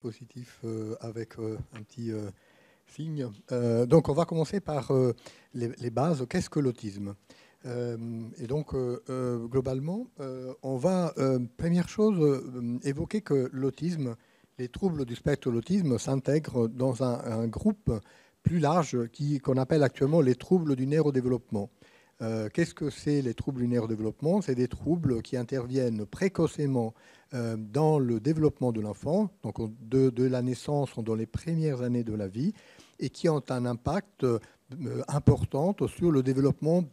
Positif avec un petit signe. Donc, on va commencer par les bases. Qu'est-ce que l'autisme? Et donc, globalement, on va, première chose, évoquer que l'autisme, les troubles du spectre de l'autisme s'intègrent dans un groupe plus large qu'on appelle actuellement les troubles du neurodéveloppement. Qu'est-ce que c'est les troubles du neurodéveloppement? C'est des troubles qui interviennent précocement dans le développement de l'enfant, donc de la naissance ou dans les premières années de la vie, et qui ont un impact important sur le développement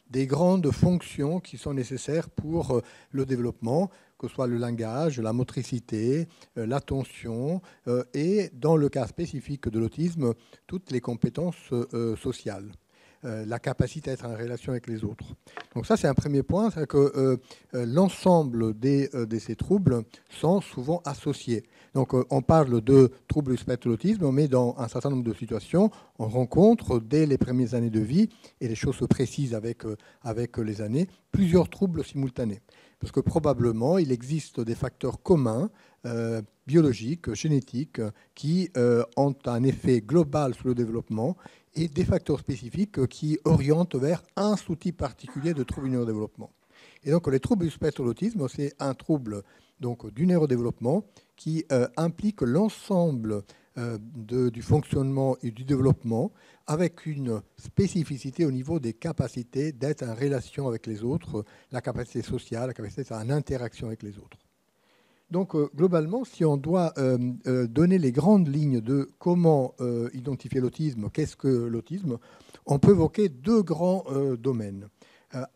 des grandes fonctions qui sont nécessaires pour le développement, que ce soit le langage, la motricité, l'attention, et dans le cas spécifique de l'autisme, toutes les compétences sociales. La capacité à être en relation avec les autres. Donc ça, c'est un premier point, c'est que l'ensemble de ces troubles sont souvent associés. Donc on parle de troubles du spectre de l'autisme, mais dans un certain nombre de situations, on rencontre dès les premières années de vie, et les choses se précisent avec les années, plusieurs troubles simultanés. Parce que probablement, il existe des facteurs communs, biologiques, génétiques, qui ont un effet global sur le développement, et des facteurs spécifiques qui orientent vers un sous-type particulier de trouble du neurodéveloppement. Et donc, les troubles du spectre de l'autisme, c'est un trouble donc, du neurodéveloppement qui implique l'ensemble du fonctionnement et du développement, avec une spécificité au niveau des capacités d'être en relation avec les autres, la capacité sociale, la capacité d'être en interaction avec les autres. Donc, globalement, si on doit donner les grandes lignes de comment identifier l'autisme, qu'est-ce que l'autisme, on peut évoquer deux grands domaines.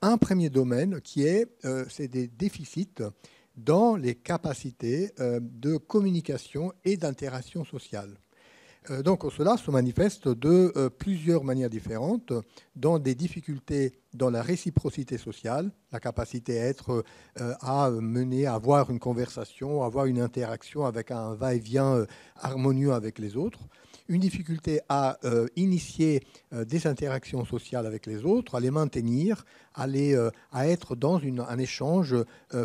Un premier domaine c'est des déficits dans les capacités de communication et d'interaction sociale. Donc, cela se manifeste de plusieurs manières différentes, dans des difficultés dans la réciprocité sociale, la capacité à mener, à avoir une conversation, à avoir une interaction avec un va-et-vient harmonieux avec les autres, une difficulté à initier des interactions sociales avec les autres, à les maintenir, à être dans un échange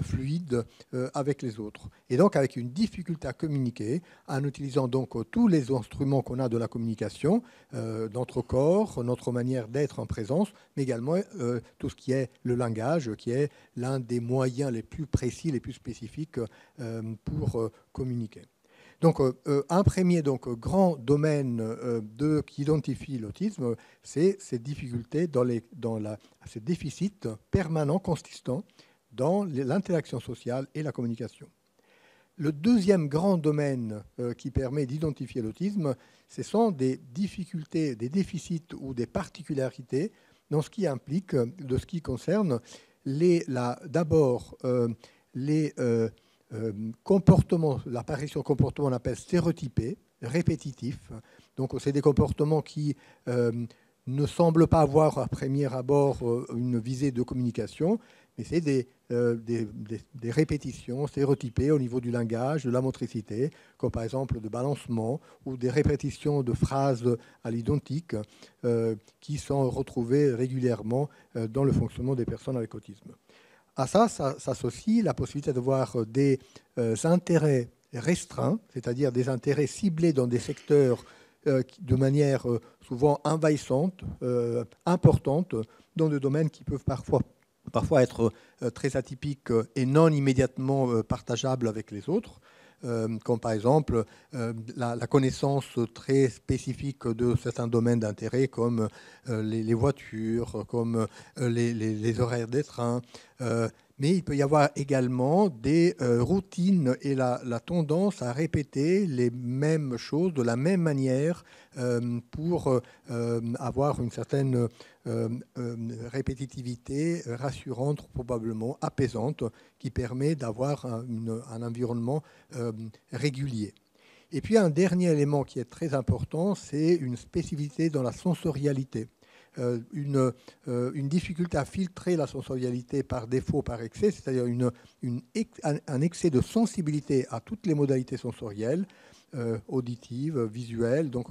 fluide avec les autres. Et donc avec une difficulté à communiquer, en utilisant donc tous les instruments qu'on a de la communication, notre corps, notre manière d'être en présence, mais également tout ce qui est le langage, qui est l'un des moyens les plus précis, les plus spécifiques pour communiquer. Donc, un premier grand domaine qui identifie l'autisme, c'est ces difficultés, ces déficits permanents, consistants dans l'interaction sociale et la communication. Le deuxième grand domaine qui permet d'identifier l'autisme, ce sont des difficultés, des déficits ou des particularités dans ce qui implique, de ce qui concerne d'abord les comportements, l'apparition de comportements on appelle stéréotypés, répétitifs. Donc c'est des comportements qui ne semblent pas avoir à premier abord une visée de communication, mais c'est des répétitions stéréotypées au niveau du langage, de la motricité, comme par exemple de balancement ou des répétitions de phrases à l'identique qui sont retrouvées régulièrement dans le fonctionnement des personnes avec autisme. À ça s'associe la possibilité d'avoir des intérêts restreints, c'est-à-dire des intérêts ciblés dans des secteurs de manière souvent envahissante, importante, dans des domaines qui peuvent parfois être très atypiques et non immédiatement partageables avec les autres. Comme par exemple la connaissance très spécifique de certains domaines d'intérêt comme les voitures, comme les horaires des trains. Mais il peut y avoir également des routines et la tendance à répéter les mêmes choses de la même manière pour avoir une certaine répétitivité rassurante, probablement apaisante, qui permet d'avoir un environnement régulier. Et puis un dernier élément qui est très important, c'est une spécificité dans la sensorialité. Une difficulté à filtrer la sensorialité par défaut, par excès, c'est-à-dire un excès de sensibilité à toutes les modalités sensorielles, auditive, visuelle. Donc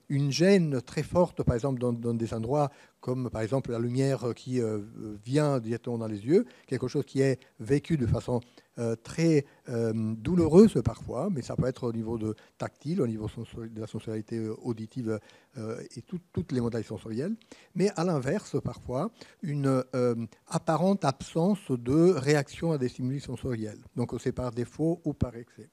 une gêne très forte, par exemple, dans des endroits comme par exemple la lumière qui vient directement dans les yeux, quelque chose qui est vécu de façon très douloureuse parfois, mais ça peut être au niveau de tactile, au niveau de la sensorialité auditive et toutes les modalités sensorielles. Mais à l'inverse, parfois, une apparente absence de réaction à des stimuli sensoriels. Donc c'est par défaut ou par excès.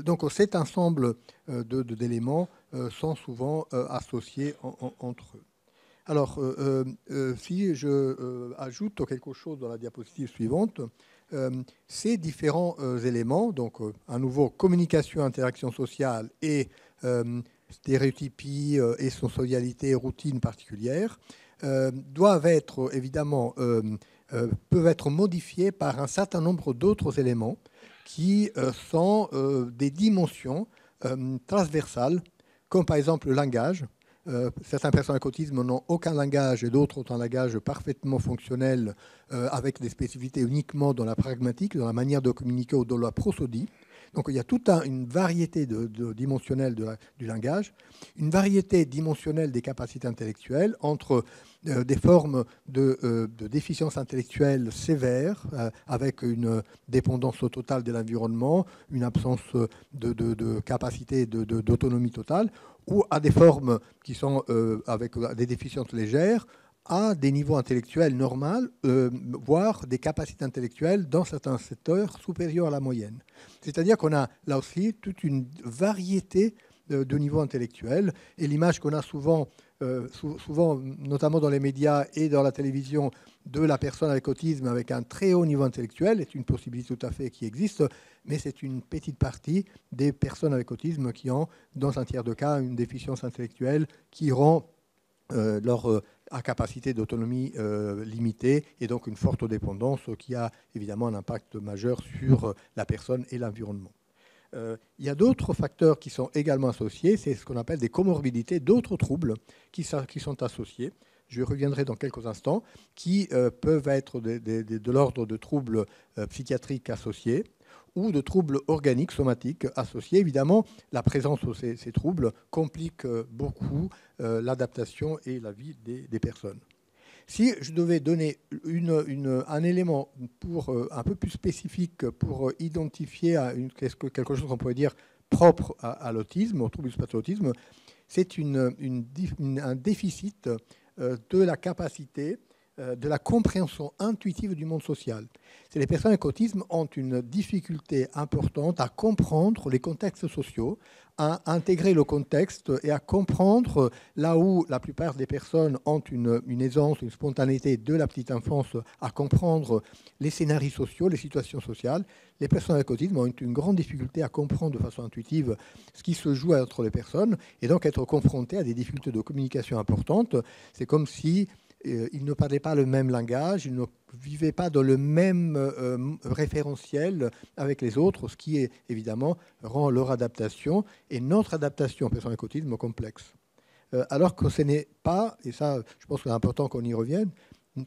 Donc cet ensemble d'éléments sont souvent associés entre eux. Alors, si je ajoute quelque chose dans la diapositive suivante, ces différents éléments, donc à nouveau communication, interaction sociale et stéréotypie et sensorialité, routine particulière, doivent être évidemment, peuvent être modifiés par un certain nombre d'autres éléments qui sont des dimensions transversales, comme par exemple le langage. Certaines personnes avec autisme n'ont aucun langage et d'autres ont un langage parfaitement fonctionnel avec des spécificités uniquement dans la pragmatique, dans la manière de communiquer ou dans la prosodie. Donc il y a toute une variété dimensionnelle du langage, une variété dimensionnelle des capacités intellectuelles entre des formes de déficience intellectuelle sévère avec une dépendance totale de l'environnement, une absence de capacité d'autonomie totale, ou à des formes qui sont avec des déficiences légères, à des niveaux intellectuels normaux, voire des capacités intellectuelles dans certains secteurs supérieurs à la moyenne. C'est-à-dire qu'on a là aussi toute une variété de niveaux intellectuels. Et l'image qu'on a souvent, notamment dans les médias et dans la télévision, de la personne avec autisme avec un très haut niveau intellectuel est une possibilité tout à fait qui existe, mais c'est une petite partie des personnes avec autisme qui ont, dans un tiers de cas, une déficience intellectuelle qui rend leur capacité d'autonomie limitée et donc une forte dépendance qui a évidemment un impact majeur sur la personne et l'environnement. Il y a d'autres facteurs qui sont également associés, c'est ce qu'on appelle des comorbidités, d'autres troubles qui sont associés. Je reviendrai dans quelques instants, qui peuvent être de l'ordre de troubles psychiatriques associés ou de troubles organiques, somatiques associés. évidemment, la présence de ces troubles complique beaucoup l'adaptation et la vie des personnes. Si je devais donner un élément un peu plus spécifique pour identifier quelque chose qu'on pourrait dire propre à l'autisme, au trouble du spectre de l'autisme, c'est un déficit de la capacité de la compréhension intuitive du monde social. C'est les personnes avec autisme ont une difficulté importante à comprendre les contextes sociaux, à intégrer le contexte et à comprendre là où la plupart des personnes ont une aisance, une spontanéité de la petite enfance à comprendre les scénarios sociaux, les situations sociales. Les personnes avec autisme ont une grande difficulté à comprendre de façon intuitive ce qui se joue entre les personnes et donc être confrontées à des difficultés de communication importantes. C'est comme si ils ne parlaient pas le même langage, ils ne vivaient pas dans le même référentiel avec les autres, ce qui, évidemment, rend leur adaptation et notre adaptation aux personnes avec autisme complexe. Alors que ce n'est pas, et ça, je pense que c'est important qu'on y revienne,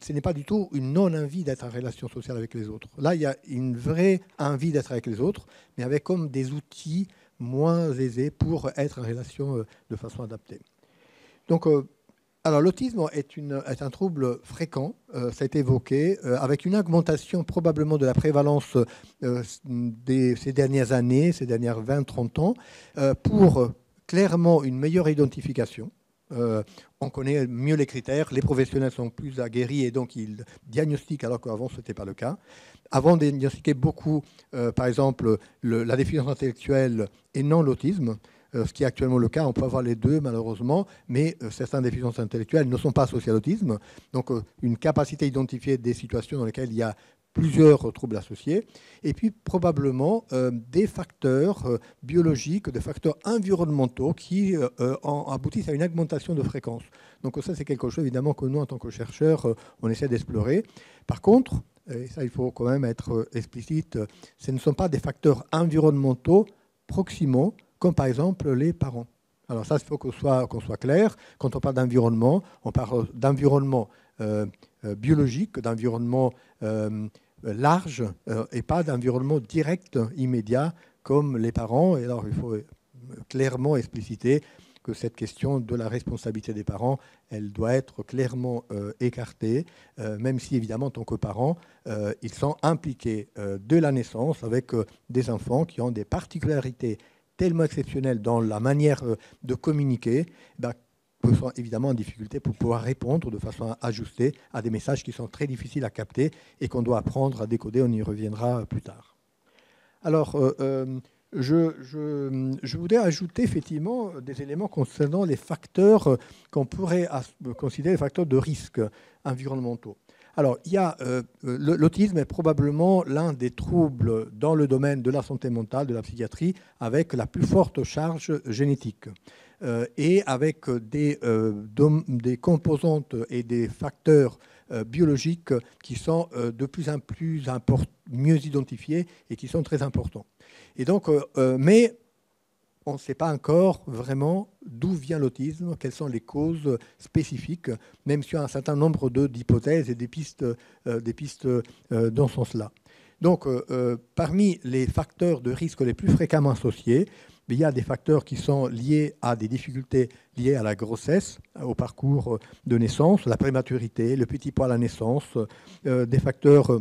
ce n'est pas du tout une non-envie d'être en relation sociale avec les autres. Là, il y a une vraie envie d'être avec les autres, mais avec comme des outils moins aisés pour être en relation de façon adaptée. Donc, alors, l'autisme est un trouble fréquent, ça a été évoqué, avec une augmentation probablement de la prévalence ces dernières années, ces dernières 20-30 ans, pour clairement une meilleure identification. On connaît mieux les critères, les professionnels sont plus aguerris et donc ils diagnostiquent alors qu'avant ce n'était pas le cas. Avant, on diagnostiquait beaucoup, par exemple, la déficience intellectuelle et non l'autisme. Ce qui est actuellement le cas, on peut avoir les deux malheureusement, mais certaines déficiences intellectuelles ne sont pas associées à l'autisme. Donc une capacité à identifier des situations dans lesquelles il y a plusieurs troubles associés, et puis probablement des facteurs biologiques, des facteurs environnementaux qui aboutissent à une augmentation de fréquence. Donc ça, c'est quelque chose évidemment que nous, en tant que chercheurs, on essaie d'explorer. Par contre, et ça il faut quand même être explicite, ce ne sont pas des facteurs environnementaux proximaux, comme par exemple les parents. Alors ça, il faut qu'on soit clair. Quand on parle d'environnement, on parle d'environnement biologique, d'environnement large et pas d'environnement direct, immédiat, comme les parents. Et alors, il faut clairement expliciter que cette question de la responsabilité des parents, elle doit être clairement écartée, même si, évidemment, en tant que parents, ils sont impliqués de la naissance avec des enfants qui ont des particularités tellement exceptionnelles dans la manière de communiquer, que sont évidemment en difficulté pour pouvoir répondre de façon ajustée à des messages qui sont très difficiles à capter et qu'on doit apprendre à décoder. On y reviendra plus tard. Alors, je voudrais ajouter effectivement des éléments concernant les facteurs qu'on pourrait considérer les facteurs de risque environnementaux. Alors, l'autisme est probablement l'un des troubles dans le domaine de la santé mentale, de la psychiatrie, avec la plus forte charge génétique et avec des composantes et des facteurs biologiques qui sont de plus en plus mieux identifiés et qui sont très importants. Et donc, mais on ne sait pas encore vraiment d'où vient l'autisme, quelles sont les causes spécifiques, même s'il y a un certain nombre d'hypothèses et des pistes dans ce sens-là. Donc, parmi les facteurs de risque les plus fréquemment associés, il y a des facteurs qui sont liés à des difficultés liées à la grossesse, au parcours de naissance, la prématurité, le petit poids à la naissance, des facteurs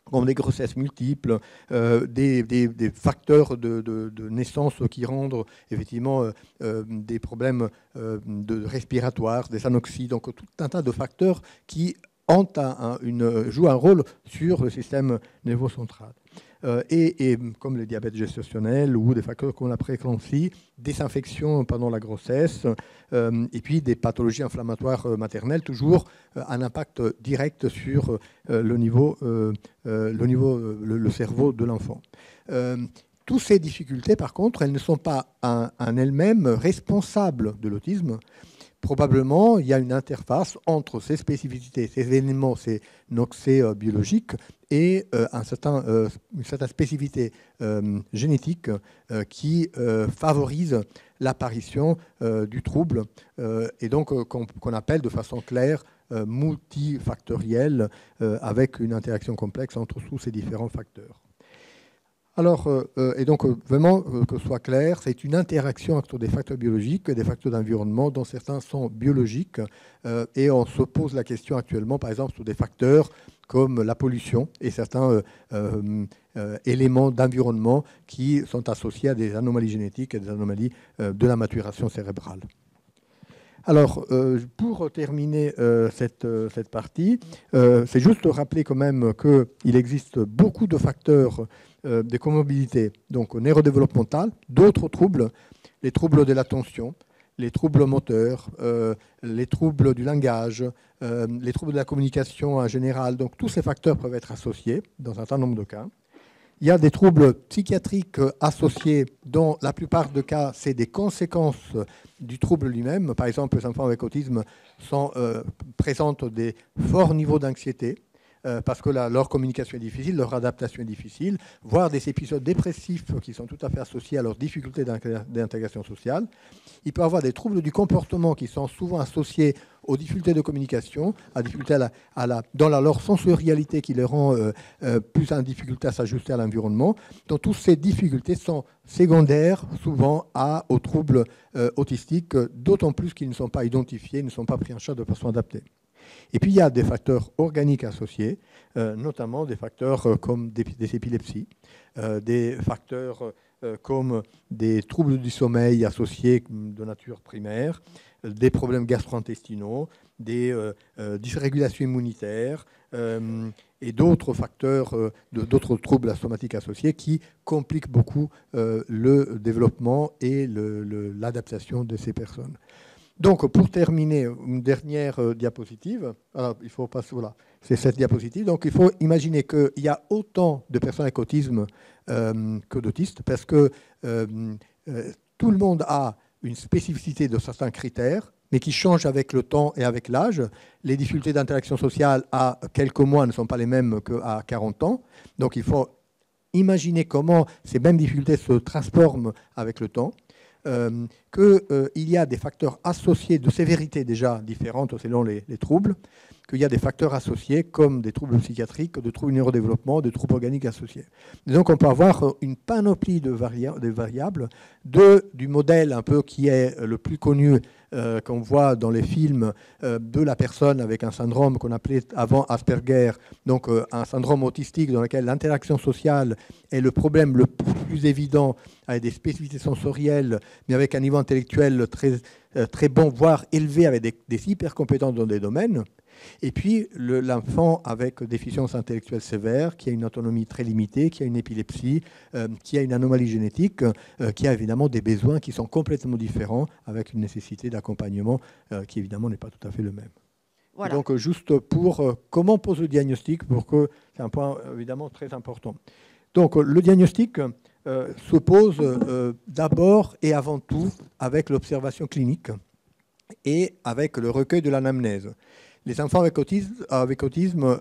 comme des grossesses multiples, des facteurs de naissance qui rendent effectivement des problèmes respiratoires, des anoxies, donc tout un tas de facteurs qui jouent un rôle sur le système nerveux central. Et comme le diabète gestationnel ou des facteurs comme la prééclampsie, des infections pendant la grossesse, et puis des pathologies inflammatoires maternelles, toujours un impact direct sur le cerveau de l'enfant. Toutes ces difficultés, par contre, elles ne sont pas en elles-mêmes responsables de l'autisme. Probablement, il y a une interface entre ces spécificités, ces éléments, ces noxés biologiques et une certaine spécificité génétique qui favorise l'apparition du trouble et donc qu'on appelle de façon claire multifactorielle avec une interaction complexe entre tous ces différents facteurs. Alors, et donc, vraiment, que ce soit clair, c'est une interaction entre des facteurs biologiques et des facteurs d'environnement, dont certains sont biologiques. Et on se pose la question actuellement, par exemple, sur des facteurs comme la pollution et certains éléments d'environnement qui sont associés à des anomalies génétiques et des anomalies de la maturation cérébrale. Alors, pour terminer cette partie, c'est juste rappeler quand même qu'il existe beaucoup de facteurs des comorbidités, donc neurodéveloppementales, d'autres troubles, les troubles de l'attention, les troubles moteurs, les troubles du langage, les troubles de la communication en général. Donc, tous ces facteurs peuvent être associés dans un certain nombre de cas. Il y a des troubles psychiatriques associés dont la plupart des cas, c'est des conséquences du trouble lui-même. Par exemple, les enfants avec autisme présentent des forts niveaux d'anxiété parce que leur communication est difficile, leur adaptation est difficile, voire des épisodes dépressifs qui sont tout à fait associés à leurs difficultés d'intégration sociale. Il peut y avoir des troubles du comportement qui sont souvent associés aux difficultés de communication, à difficultés dans leur sensorialité qui les rend plus en difficulté à s'ajuster à l'environnement. Donc, toutes ces difficultés sont secondaires souvent aux troubles autistiques, d'autant plus qu'ils ne sont pas identifiés, ne sont pas pris en charge de façon adaptée. Et puis, il y a des facteurs organiques associés, notamment des facteurs comme des épilepsies, des facteurs comme des troubles du sommeil associés de nature primaire, des problèmes gastro-intestinaux, des dysrégulations immunitaires et d'autres facteurs, d'autres troubles somatiques associés qui compliquent beaucoup le développement et l'adaptation de ces personnes. Donc, pour terminer, une dernière diapositive. Alors, il faut passer, voilà, c'est cette diapositive. Donc, il faut imaginer qu'il y a autant de personnes avec autisme que d'autistes, parce que tout le monde a une spécificité de certains critères, mais qui changent avec le temps et avec l'âge. Les difficultés d'interaction sociale à quelques mois ne sont pas les mêmes qu'à 40 ans. Donc, il faut imaginer comment ces mêmes difficultés se transforment avec le temps. Qu'il y a des facteurs associés de sévérité déjà différentes selon les troubles, qu'il y a des facteurs associés comme des troubles psychiatriques, des troubles neurodéveloppement, des troubles organiques associés. Et donc on peut avoir une panoplie de variables du modèle un peu qui est le plus connu qu'on voit dans les films de la personne avec un syndrome qu'on appelait avant Asperger, donc un syndrome autistique dans lequel l'interaction sociale est le problème le plus évident, avec des spécificités sensorielles, mais avec un niveau intellectuel très bon, voire élevé, avec des hyper compétences dans des domaines. Et puis l'enfant avec déficience intellectuelle sévère, qui a une autonomie très limitée, qui a une épilepsie, qui a une anomalie génétique, qui a évidemment des besoins qui sont complètement différents, avec une nécessité d'accompagnement qui évidemment n'est pas tout à fait le même. Voilà. Donc juste pour comment on pose le diagnostic, pour que c'est un point évidemment très important. Donc le diagnostic se pose d'abord et avant tout avec l'observation clinique et avec le recueil de l'anamnèse. Les enfants avec autisme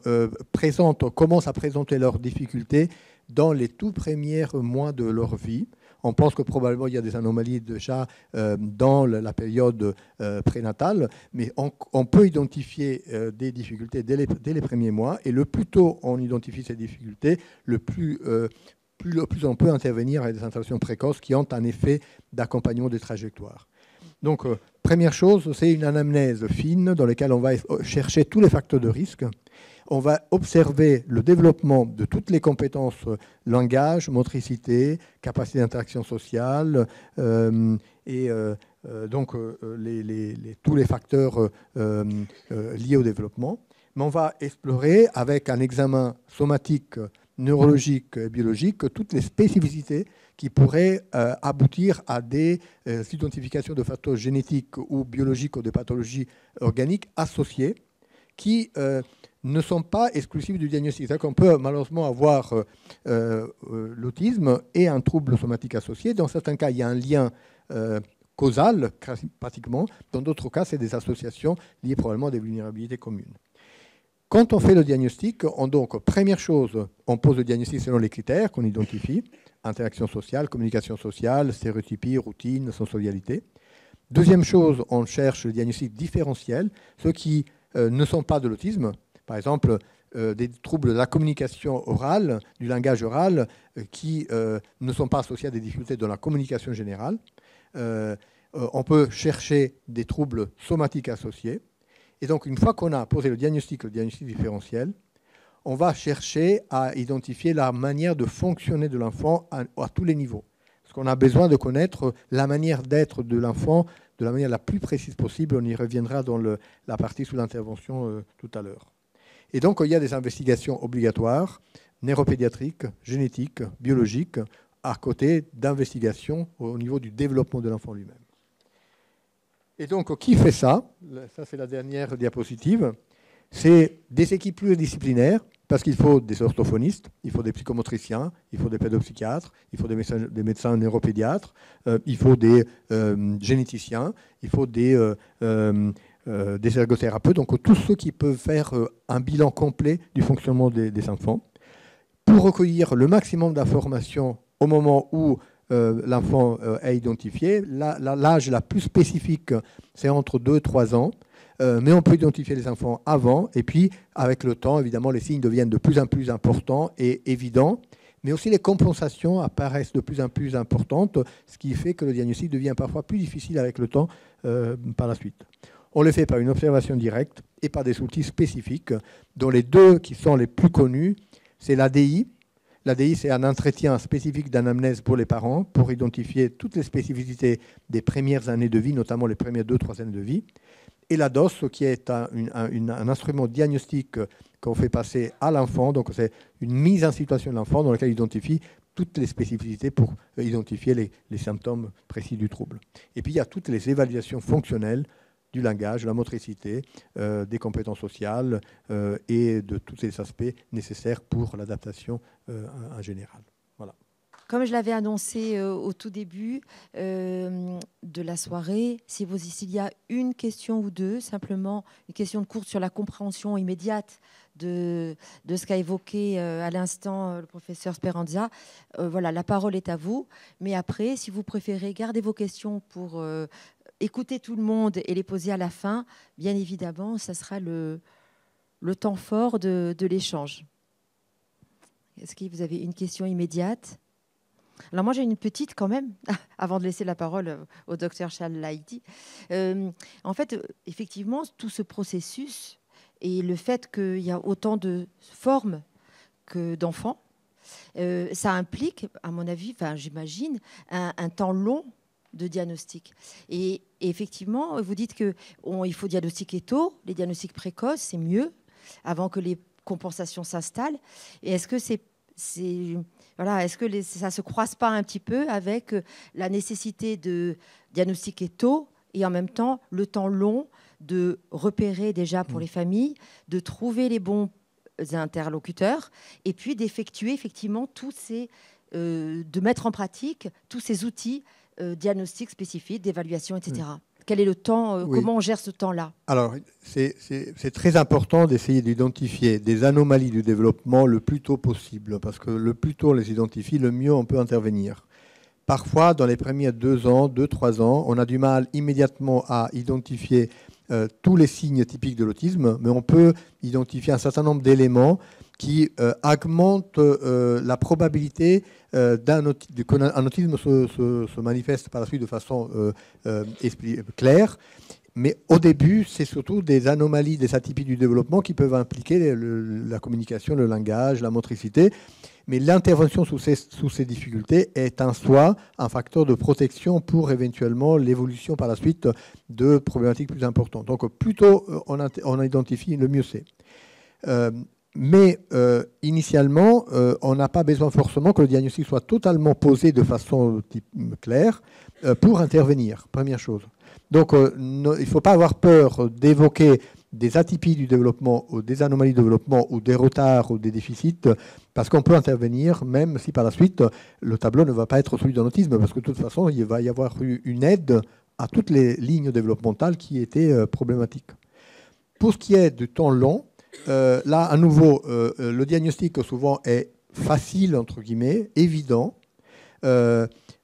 commencent à présenter leurs difficultés dans les tout premiers mois de leur vie. On pense que probablement il y a des anomalies déjà dans la période prénatale, mais on peut identifier des difficultés dès les premiers mois. Et le plus tôt on identifie ces difficultés, le plus on peut intervenir avec des interventions précoces qui ont un effet d'accompagnement des trajectoires. Donc, première chose, c'est une anamnèse fine dans laquelle on va chercher tous les facteurs de risque. On va observer le développement de toutes les compétences langage, motricité, capacité d'interaction sociale et donc tous les facteurs liés au développement. Mais on va explorer avec un examen somatique, neurologique et biologique toutes les spécificités qui pourraient aboutir à des identifications de facteurs génétiques ou biologiques ou de pathologies organiques associées qui ne sont pas exclusives du diagnostic. C'est-à-dire qu'on peut malheureusement avoir l'autisme et un trouble somatique associé. Dans certains cas, il y a un lien causal, pratiquement. Dans d'autres cas, c'est des associations liées probablement à des vulnérabilités communes. Quand on fait le diagnostic, donc, première chose, on pose le diagnostic selon les critères qu'on identifie, interaction sociale, communication sociale, stéréotypie, routine, sensorialité. Deuxième chose, on cherche le diagnostic différentiel, ceux qui ne sont pas de l'autisme, par exemple des troubles de la communication orale, du langage oral, qui ne sont pas associés à des difficultés dans la communication générale. On peut chercher des troubles somatiques associés. Et donc, une fois qu'on a posé le diagnostic différentiel, on va chercher à identifier la manière de fonctionner de l'enfant à tous les niveaux. Parce qu'on a besoin de connaître la manière d'être de l'enfant de la manière la plus précise possible. On y reviendra dans la partie sous l'intervention tout à l'heure. Et donc, il y a des investigations obligatoires, neuropédiatriques, génétiques, biologiques, à côté d'investigations au niveau du développement de l'enfant lui-même. Et donc, qui fait ça? Ça, c'est la dernière diapositive. C'est des équipes pluridisciplinaires, parce qu'il faut des orthophonistes, il faut des psychomotriciens, il faut des pédopsychiatres, il faut des médecins neuropédiatres, il faut des généticiens, il faut des ergothérapeutes, donc tous ceux qui peuvent faire un bilan complet du fonctionnement des enfants, pour recueillir le maximum d'informations au moment où l'enfant est identifié. L'âge la plus spécifique, c'est entre 2 et 3 ans. Mais on peut identifier les enfants avant, et puis avec le temps, évidemment, les signes deviennent de plus en plus importants et évidents, mais aussi les compensations apparaissent de plus en plus importantes, ce qui fait que le diagnostic devient parfois plus difficile avec le temps par la suite. On le fait par une observation directe et par des outils spécifiques, dont les deux qui sont les plus connus, c'est l'ADI. L'ADI, c'est un entretien spécifique d'anamnèse pour les parents, pour identifier toutes les spécificités des premières années de vie, notamment les premières 2-3 années de vie. Et la DOS, qui est un instrument diagnostique qu'on fait passer à l'enfant. Donc, c'est une mise en situation de l'enfant dans laquelle il identifie toutes les spécificités pour identifier les symptômes précis du trouble. Et puis, il y a toutes les évaluations fonctionnelles du langage, de la motricité, des compétences sociales et de tous les aspects nécessaires pour l'adaptation en général. Voilà. Comme je l'avais annoncé au tout début de la soirée, s'il y a une question ou deux, simplement une question de courte sur la compréhension immédiate de ce qu'a évoqué à l'instant le professeur Speranza, voilà, la parole est à vous. Mais après, si vous préférez, gardez vos questions pour écouter tout le monde et les poser à la fin. Bien évidemment, ça sera le temps fort de l'échange. Est-ce que vous avez une question immédiate? Alors moi j'ai une petite quand même, avant de laisser la parole au docteur Charles Lahidi. En fait, effectivement, tout ce processus et le fait qu'il y a autant de formes que d'enfants, ça implique, à mon avis, enfin j'imagine, un temps long de diagnostic. Et effectivement, vous dites qu'il faut diagnostiquer tôt, les diagnostics précoces, c'est mieux, avant que les compensations s'installent. Et est-ce que voilà, est-ce que ça ne se croise pas un petit peu avec la nécessité de diagnostiquer tôt et en même temps le temps long de repérer déjà pour les familles, de trouver les bons interlocuteurs et puis d'effectuer effectivement de mettre en pratique tous ces outils diagnostiques spécifiques, d'évaluation, etc. Quel est le temps Comment on gère ce temps-là? Alors, c'est très important d'essayer d'identifier des anomalies du développement le plus tôt possible, parce que le plus tôt on les identifie, le mieux on peut intervenir. Parfois, dans les premiers 2 ans, 2-3 ans, on a du mal immédiatement à identifier tous les signes typiques de l'autisme, mais on peut identifier un certain nombre d'éléments qui augmentent la probabilité qu'un autisme se manifeste par la suite de façon claire. Mais au début, c'est surtout des anomalies, des atypies du développement qui peuvent impliquer la communication, le langage, la motricité. Mais l'intervention sous ces difficultés est en soi un facteur de protection pour éventuellement l'évolution par la suite de problématiques plus importantes. Donc plus tôt on identifie, le mieux c'est. Mais initialement, on n'a pas besoin forcément que le diagnostic soit totalement posé de façon claire pour intervenir, première chose. Donc il ne faut pas avoir peur d'évoquer des atypies du développement ou des anomalies de développement ou des retards ou des déficits, parce qu'on peut intervenir même si par la suite le tableau ne va pas être celui d'un autisme, parce que de toute façon il va y avoir eu une aide à toutes les lignes développementales qui étaient problématiques. Pour ce qui est du temps long, là à nouveau le diagnostic souvent est facile entre guillemets, évident,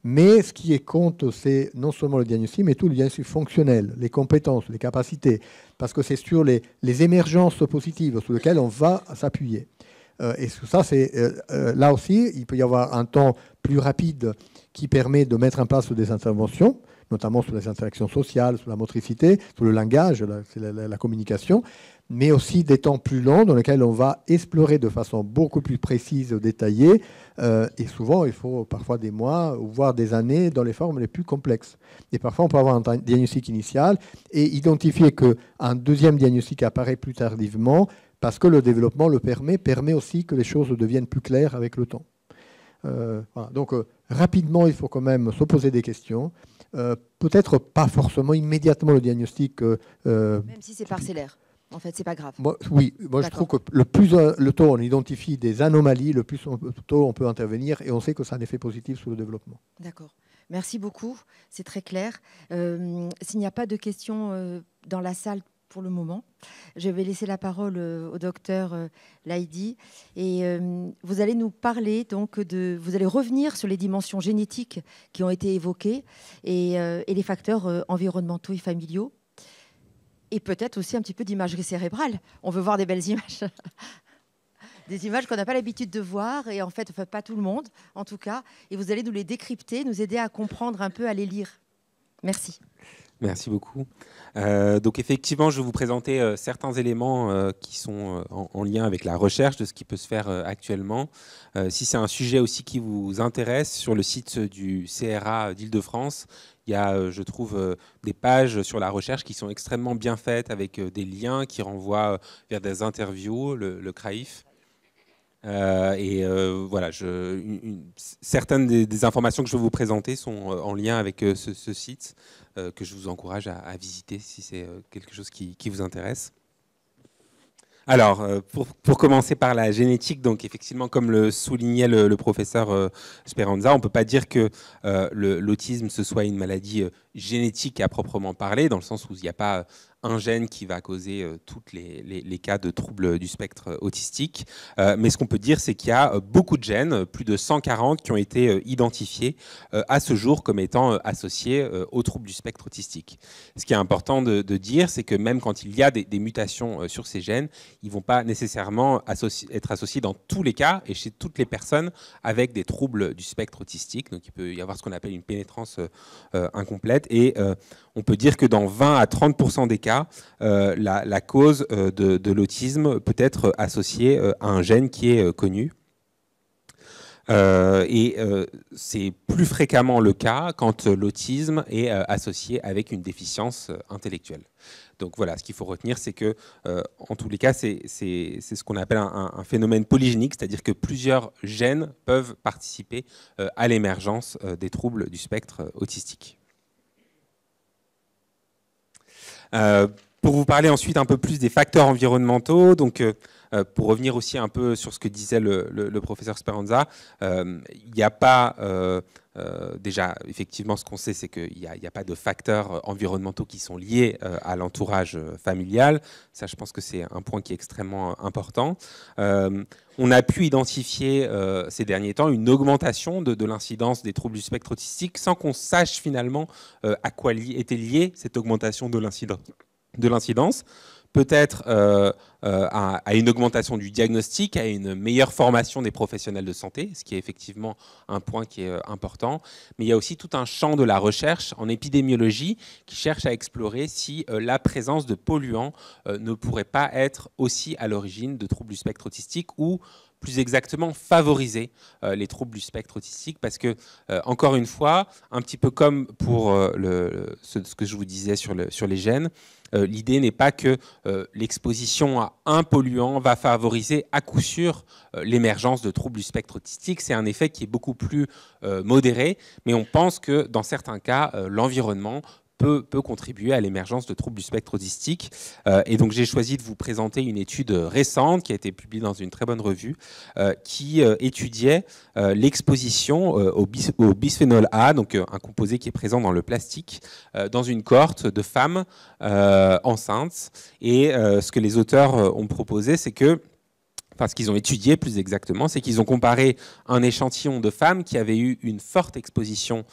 mais ce qui compte, c'est non seulement le diagnostic, mais tout le diagnostic fonctionnel, les compétences, les capacités, parce que c'est sur les émergences positives sur lesquelles on va s'appuyer. Et ça, là aussi, il peut y avoir un temps plus rapide qui permet de mettre en place des interventions, notamment sur les interactions sociales, sur la motricité, sur le langage, la communication, mais aussi des temps plus longs dans lesquels on va explorer de façon beaucoup plus précise, détaillée, et souvent il faut parfois des mois, voire des années dans les formes les plus complexes. Et parfois on peut avoir un diagnostic initial et identifier qu'un deuxième diagnostic apparaît plus tardivement parce que le développement le permet aussi que les choses deviennent plus claires avec le temps. Voilà. Donc rapidement il faut quand même se poser des questions, peut-être pas forcément immédiatement le diagnostic. Même si c'est parcellaire. En fait, c'est pas grave. Oui, moi je trouve que le plus tôt on identifie des anomalies, le plus tôt on peut intervenir et on sait que ça a un effet positif sur le développement. D'accord. Merci beaucoup. C'est très clair. S'il n'y a pas de questions dans la salle pour le moment, je vais laisser la parole au docteur Lahidi et vous allez nous parler donc vous allez revenir sur les dimensions génétiques qui ont été évoquées et les facteurs environnementaux et familiaux. Et peut-être aussi un petit peu d'imagerie cérébrale. On veut voir des belles images. Des images qu'on n'a pas l'habitude de voir, et en fait, enfin, pas tout le monde, en tout cas. Et vous allez nous les décrypter, nous aider à comprendre un peu, à les lire. Merci. Merci beaucoup. Donc effectivement, je vais vous présenter certains éléments qui sont en lien avec la recherche de ce qui peut se faire actuellement. Si c'est un sujet aussi qui vous intéresse, sur le site du CRA d'Île-de-France, il y a, je trouve, des pages sur la recherche qui sont extrêmement bien faites, avec des liens qui renvoient vers des interviews, le CRAIF. Voilà, certaines des informations que je vais vous présenter sont en lien avec ce site que je vous encourage à visiter si c'est quelque chose qui vous intéresse. Alors, pour commencer par la génétique, donc effectivement, comme le soulignait le professeur Speranza, on ne peut pas dire que l'autisme ce soit une maladie génétique à proprement parler, dans le sens où il n'y a pas un gène qui va causer tous les cas de troubles du spectre autistique. Mais ce qu'on peut dire, c'est qu'il y a beaucoup de gènes, plus de 140, qui ont été identifiés à ce jour comme étant associés aux troubles du spectre autistique. Ce qui est important de dire, c'est que même quand il y a des mutations sur ces gènes, ils ne vont pas nécessairement être associés dans tous les cas et chez toutes les personnes avec des troubles du spectre autistique. Donc il peut y avoir ce qu'on appelle une pénétrance incomplète. Et on peut dire que dans 20 à 30% des cas, la cause de l'autisme peut être associée à un gène qui est connu. C'est plus fréquemment le cas quand l'autisme est associé avec une déficience intellectuelle. Donc voilà, ce qu'il faut retenir, c'est que, en tous les cas, c'est ce qu'on appelle un phénomène polygénique, c'est-à-dire que plusieurs gènes peuvent participer à l'émergence des troubles du spectre autistique. Pour vous parler ensuite un peu plus des facteurs environnementaux, donc pour revenir aussi un peu sur ce que disait le professeur Speranza, il n'y a pas, déjà effectivement ce qu'on sait, c'est qu'il n'y a pas de facteurs environnementaux qui sont liés à l'entourage familial. Ça, je pense que c'est un point qui est extrêmement important. On a pu identifier ces derniers temps une augmentation de l'incidence des troubles du spectre autistique sans qu'on sache finalement à quoi était liée cette augmentation de l'incidence. Peut-être à une augmentation du diagnostic, à une meilleure formation des professionnels de santé, ce qui est effectivement un point qui est important. Mais il y a aussi tout un champ de la recherche en épidémiologie qui cherche à explorer si la présence de polluants ne pourrait pas être aussi à l'origine de troubles du spectre autistique ou plus exactement favoriser les troubles du spectre autistique, parce que, encore une fois, un petit peu comme pour ce que je vous disais sur les gènes, l'idée n'est pas que l'exposition à un polluant va favoriser à coup sûr l'émergence de troubles du spectre autistique. C'est un effet qui est beaucoup plus modéré, mais on pense que dans certains cas, l'environnement peut contribuer à l'émergence de troubles du spectre autistique. Et donc j'ai choisi de vous présenter une étude récente qui a été publiée dans une très bonne revue qui étudiait l'exposition au bisphénol A, donc un composé qui est présent dans le plastique, dans une cohorte de femmes enceintes. Et ce que les auteurs ont proposé, c'est que ce qu'ils ont étudié plus exactement, c'est qu'ils ont comparé un échantillon de femmes qui avaient eu une forte exposition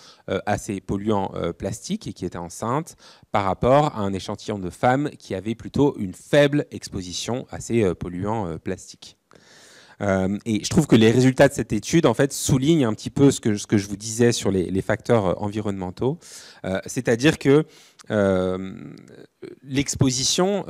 à ces polluants plastiques et qui étaient enceintes par rapport à un échantillon de femmes qui avaient plutôt une faible exposition à ces polluants plastiques. Et je trouve que les résultats de cette étude en fait soulignent un petit peu ce que je vous disais sur les facteurs environnementaux, c'est-à-dire que l'exposition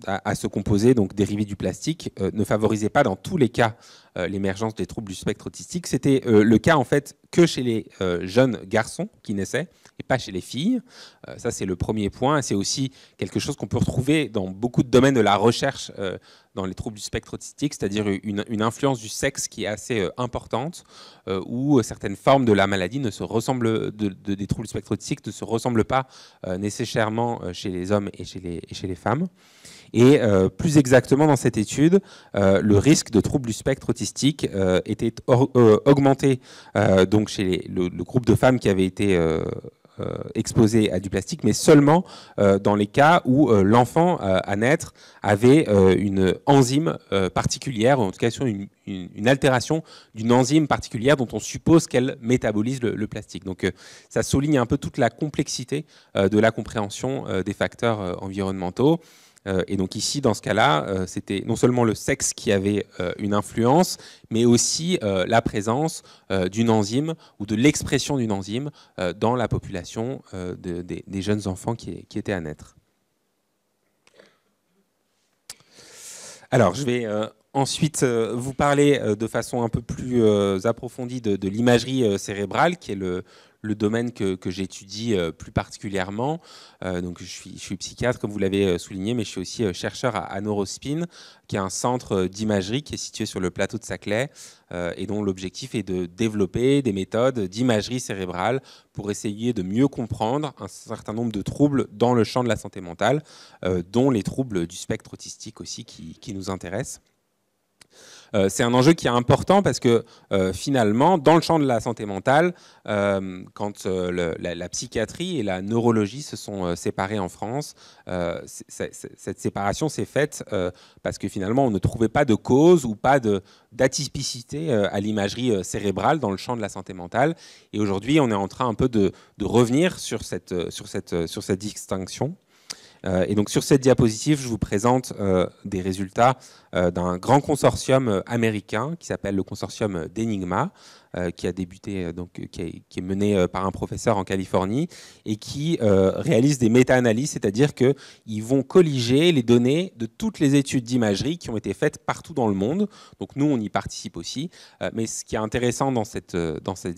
à ce composé donc dérivé du plastique ne favorisait pas dans tous les cas l'émergence des troubles du spectre autistique. C'était le cas en fait que chez les jeunes garçons qui naissaient et pas chez les filles. Ça c'est le premier point. C'est aussi quelque chose qu'on peut retrouver dans beaucoup de domaines de la recherche dans les troubles du spectre autistique, c'est-à-dire une influence du sexe qui est assez importante, où certaines formes de la maladie ne se ressemblent, des troubles du spectre autistique ne se ressemblent pas nécessairement chez les hommes et chez les femmes. Et plus exactement dans cette étude, le risque de troubles du spectre autistique était augmenté donc chez le groupe de femmes qui avaient été exposées à du plastique, mais seulement dans les cas où l'enfant à naître avait une enzyme particulière, ou en tout cas une altération d'une enzyme particulière dont on suppose qu'elle métabolise le plastique. Donc ça souligne un peu toute la complexité de la compréhension des facteurs environnementaux. Et donc ici, dans ce cas-là, c'était non seulement le sexe qui avait une influence, mais aussi la présence d'une enzyme ou de l'expression d'une enzyme dans la population des jeunes enfants qui étaient à naître. Alors, je vais ensuite vous parler de façon un peu plus approfondie de l'imagerie cérébrale, qui est le domaine que j'étudie plus particulièrement. Donc je suis psychiatre, comme vous l'avez souligné, mais je suis aussi chercheur à Neurospin, qui est un centre d'imagerie qui est situé sur le plateau de Saclay et dont l'objectif est de développer des méthodes d'imagerie cérébrale pour essayer de mieux comprendre un certain nombre de troubles dans le champ de la santé mentale, dont les troubles du spectre autistique aussi qui nous intéressent. C'est un enjeu qui est important parce que finalement, dans le champ de la santé mentale, quand la psychiatrie et la neurologie se sont séparées en France, cette séparation s'est faite parce que finalement, on ne trouvait pas de cause ou pas d'atypicité à l'imagerie cérébrale dans le champ de la santé mentale. Et aujourd'hui, on est en train un peu de revenir sur cette distinction. Et donc sur cette diapositive, je vous présente des résultats d'un grand consortium américain qui s'appelle le consortium d'Enigma, qui a débuté, qui est mené par un professeur en Californie et qui réalise des méta-analyses, c'est-à-dire qu'ils vont colliger les données de toutes les études d'imagerie qui ont été faites partout dans le monde. Donc nous, on y participe aussi. Mais ce qui est intéressant dans cette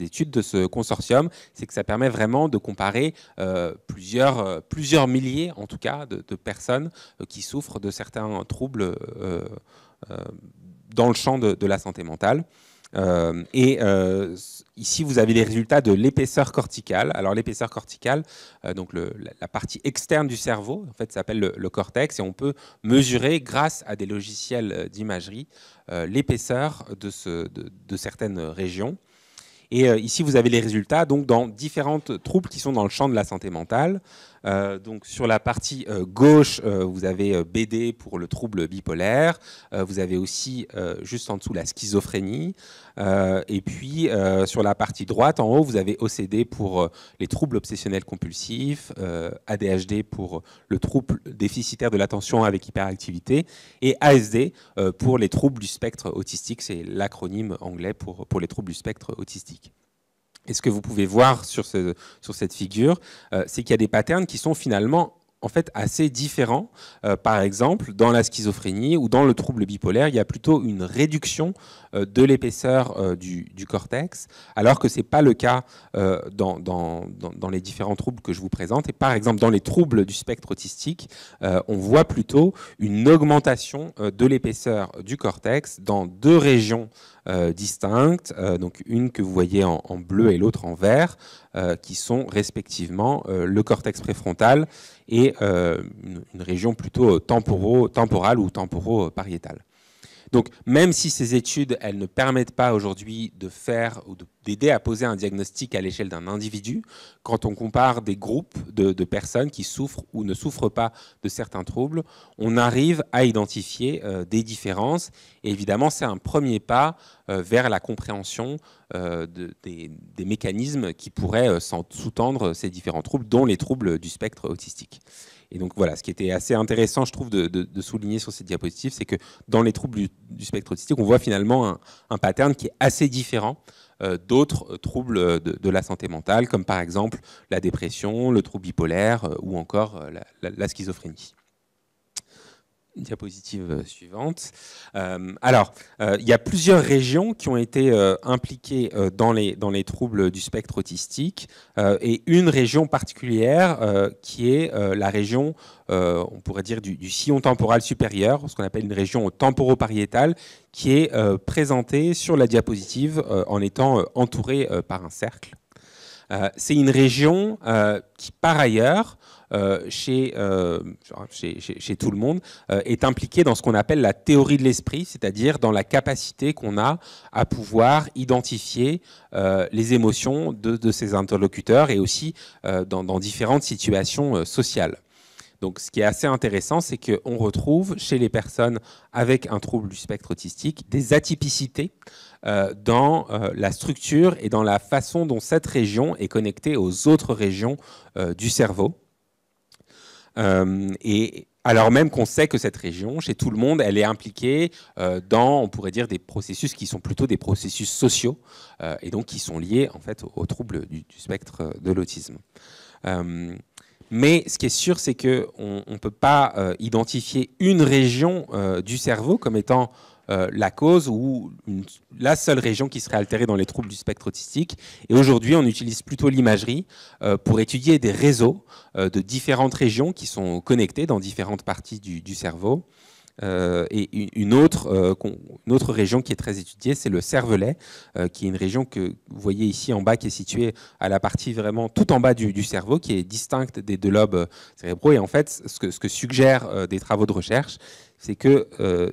étude de ce consortium, c'est que ça permet vraiment de comparer plusieurs milliers, en tout cas, de personnes qui souffrent de certains troubles dans le champ de la santé mentale. Ici, vous avez les résultats de l'épaisseur corticale. Alors, l'épaisseur corticale, donc la partie externe du cerveau, en fait, s'appelle le cortex, et on peut mesurer, grâce à des logiciels d'imagerie, l'épaisseur de certaines régions. Et ici, vous avez les résultats donc, dans différentes troubles qui sont dans le champ de la santé mentale. Donc, sur la partie gauche, vous avez BD pour le trouble bipolaire. Vous avez aussi, juste en dessous, la schizophrénie. Et puis, sur la partie droite, en haut, vous avez OCD pour les troubles obsessionnels compulsifs, ADHD pour le trouble déficitaire de l'attention avec hyperactivité, et ASD pour les troubles du spectre autistique. C'est l'acronyme anglais pour les troubles du spectre autistique. Et ce que vous pouvez voir sur cette figure, c'est qu'il y a des patterns qui sont finalement en fait assez différents. Par exemple, dans la schizophrénie ou dans le trouble bipolaire, il y a plutôt une réduction de l'épaisseur du cortex, alors que ce n'est pas le cas dans les différents troubles que je vous présente. Et par exemple, dans les troubles du spectre autistique, on voit plutôt une augmentation de l'épaisseur du cortex dans deux régions distinctes, donc une que vous voyez en bleu et l'autre en vert, qui sont respectivement le cortex préfrontal et une région plutôt temporale ou temporopariétale. Donc, même si ces études, elles ne permettent pas aujourd'hui de faire ou d'aider à poser un diagnostic à l'échelle d'un individu, quand on compare des groupes de personnes qui souffrent ou ne souffrent pas de certains troubles, on arrive à identifier des différences. Et évidemment, c'est un premier pas vers la compréhension des mécanismes qui pourraient sous-tendre ces différents troubles, dont les troubles du spectre autistique. Et donc voilà, ce qui était assez intéressant, je trouve, de souligner sur cette diapositive, c'est que dans les troubles du spectre autistique, on voit finalement un pattern qui est assez différent d'autres troubles de la santé mentale, comme par exemple la dépression, le trouble bipolaire ou encore la schizophrénie. Diapositive suivante. Alors, il y a plusieurs régions qui ont été impliquées dans les troubles du spectre autistique et une région particulière qui est la région, on pourrait dire, du sillon temporal supérieur, ce qu'on appelle une région temporopariétale, qui est présentée sur la diapositive en étant entourée par un cercle. C'est une région qui, par ailleurs, chez tout le monde, est impliquée dans ce qu'on appelle la théorie de l'esprit, c'est-à-dire dans la capacité qu'on a à pouvoir identifier les émotions de ses interlocuteurs et aussi dans différentes situations sociales. Donc, ce qui est assez intéressant, c'est qu'on retrouve chez les personnes avec un trouble du spectre autistique des atypicités dans la structure et dans la façon dont cette région est connectée aux autres régions du cerveau. Et alors même qu'on sait que cette région, chez tout le monde, elle est impliquée dans, on pourrait dire, des processus qui sont plutôt des processus sociaux et donc qui sont liés en fait aux troubles du spectre de l'autisme. Mais ce qui est sûr, c'est qu'on ne peut pas identifier une région du cerveau comme étant la cause ou la seule région qui serait altérée dans les troubles du spectre autistique. Et aujourd'hui, on utilise plutôt l'imagerie pour étudier des réseaux de différentes régions qui sont connectées dans différentes parties du cerveau. Et une autre région qui est très étudiée, c'est le cervelet, qui est une région que vous voyez ici en bas, qui est située à la partie vraiment tout en bas du cerveau, qui est distincte des deux lobes cérébraux. Et en fait, ce que suggèrent des travaux de recherche, c'est qu'il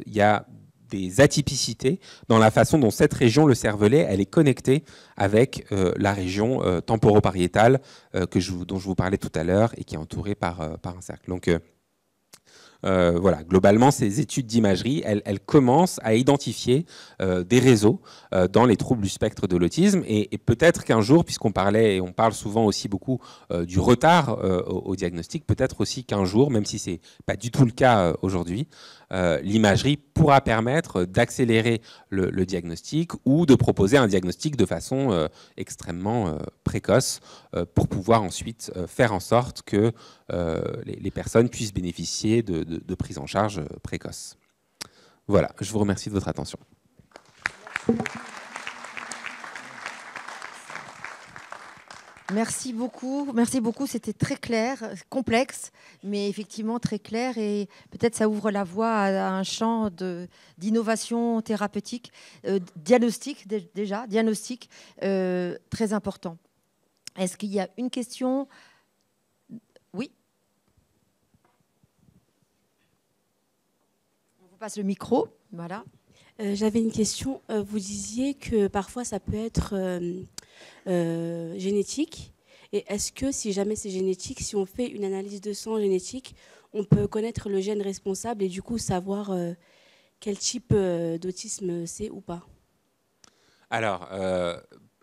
y a des atypicités dans la façon dont cette région, le cervelet, elle est connectée avec la région temporopariétale dont je vous parlais tout à l'heure et qui est entourée par un cercle. Donc, voilà, globalement, ces études d'imagerie, elles commencent à identifier des réseaux dans les troubles du spectre de l'autisme. Et peut-être qu'un jour, puisqu'on parlait, et on parle souvent aussi beaucoup du retard au diagnostic, peut-être aussi qu'un jour, même si ce n'est pas du tout le cas aujourd'hui, l'imagerie pourra permettre d'accélérer le diagnostic ou de proposer un diagnostic de façon extrêmement précoce pour pouvoir ensuite faire en sorte que les personnes puissent bénéficier de prise en charge précoce. Voilà, je vous remercie de votre attention. Merci beaucoup, c'était très clair, complexe, mais effectivement très clair, et peut-être ça ouvre la voie à un champ d'innovation thérapeutique, diagnostic très important. Est-ce qu'il y a une question? Oui. On vous passe le micro, voilà. J'avais une question. Vous disiez que parfois ça peut être génétique. Et est-ce que si jamais c'est génétique, si on fait une analyse de sang génétique, on peut connaître le gène responsable et du coup savoir quel type d'autisme c'est ou pas? Alors,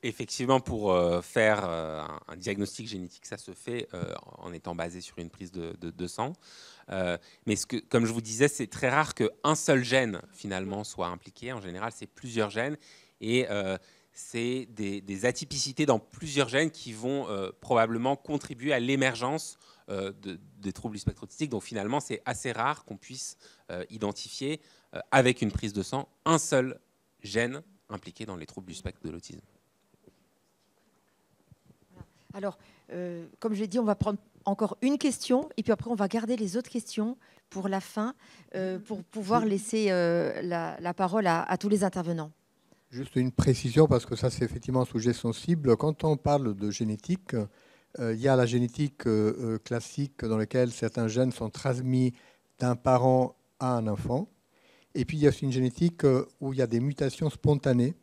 effectivement, pour faire un diagnostic génétique, ça se fait en étant basé sur une prise de sang. Mais comme je vous disais, c'est très rare qu'un seul gène, finalement, soit impliqué. En général, c'est plusieurs gènes. Et c'est des atypicités dans plusieurs gènes qui vont probablement contribuer à l'émergence des troubles du spectre autistique. Donc, finalement, c'est assez rare qu'on puisse identifier, avec une prise de sang, un seul gène impliqué dans les troubles du spectre de l'autisme. Alors, comme je l'ai dit, on va prendre encore une question et puis après on va garder les autres questions pour la fin, pour pouvoir laisser la parole à tous les intervenants. Juste une précision, parce que ça c'est effectivement un sujet sensible. Quand on parle de génétique, il y a la génétique classique dans laquelle certains gènes sont transmis d'un parent à un enfant. Et puis il y a aussi une génétique où il y a des mutations spontanées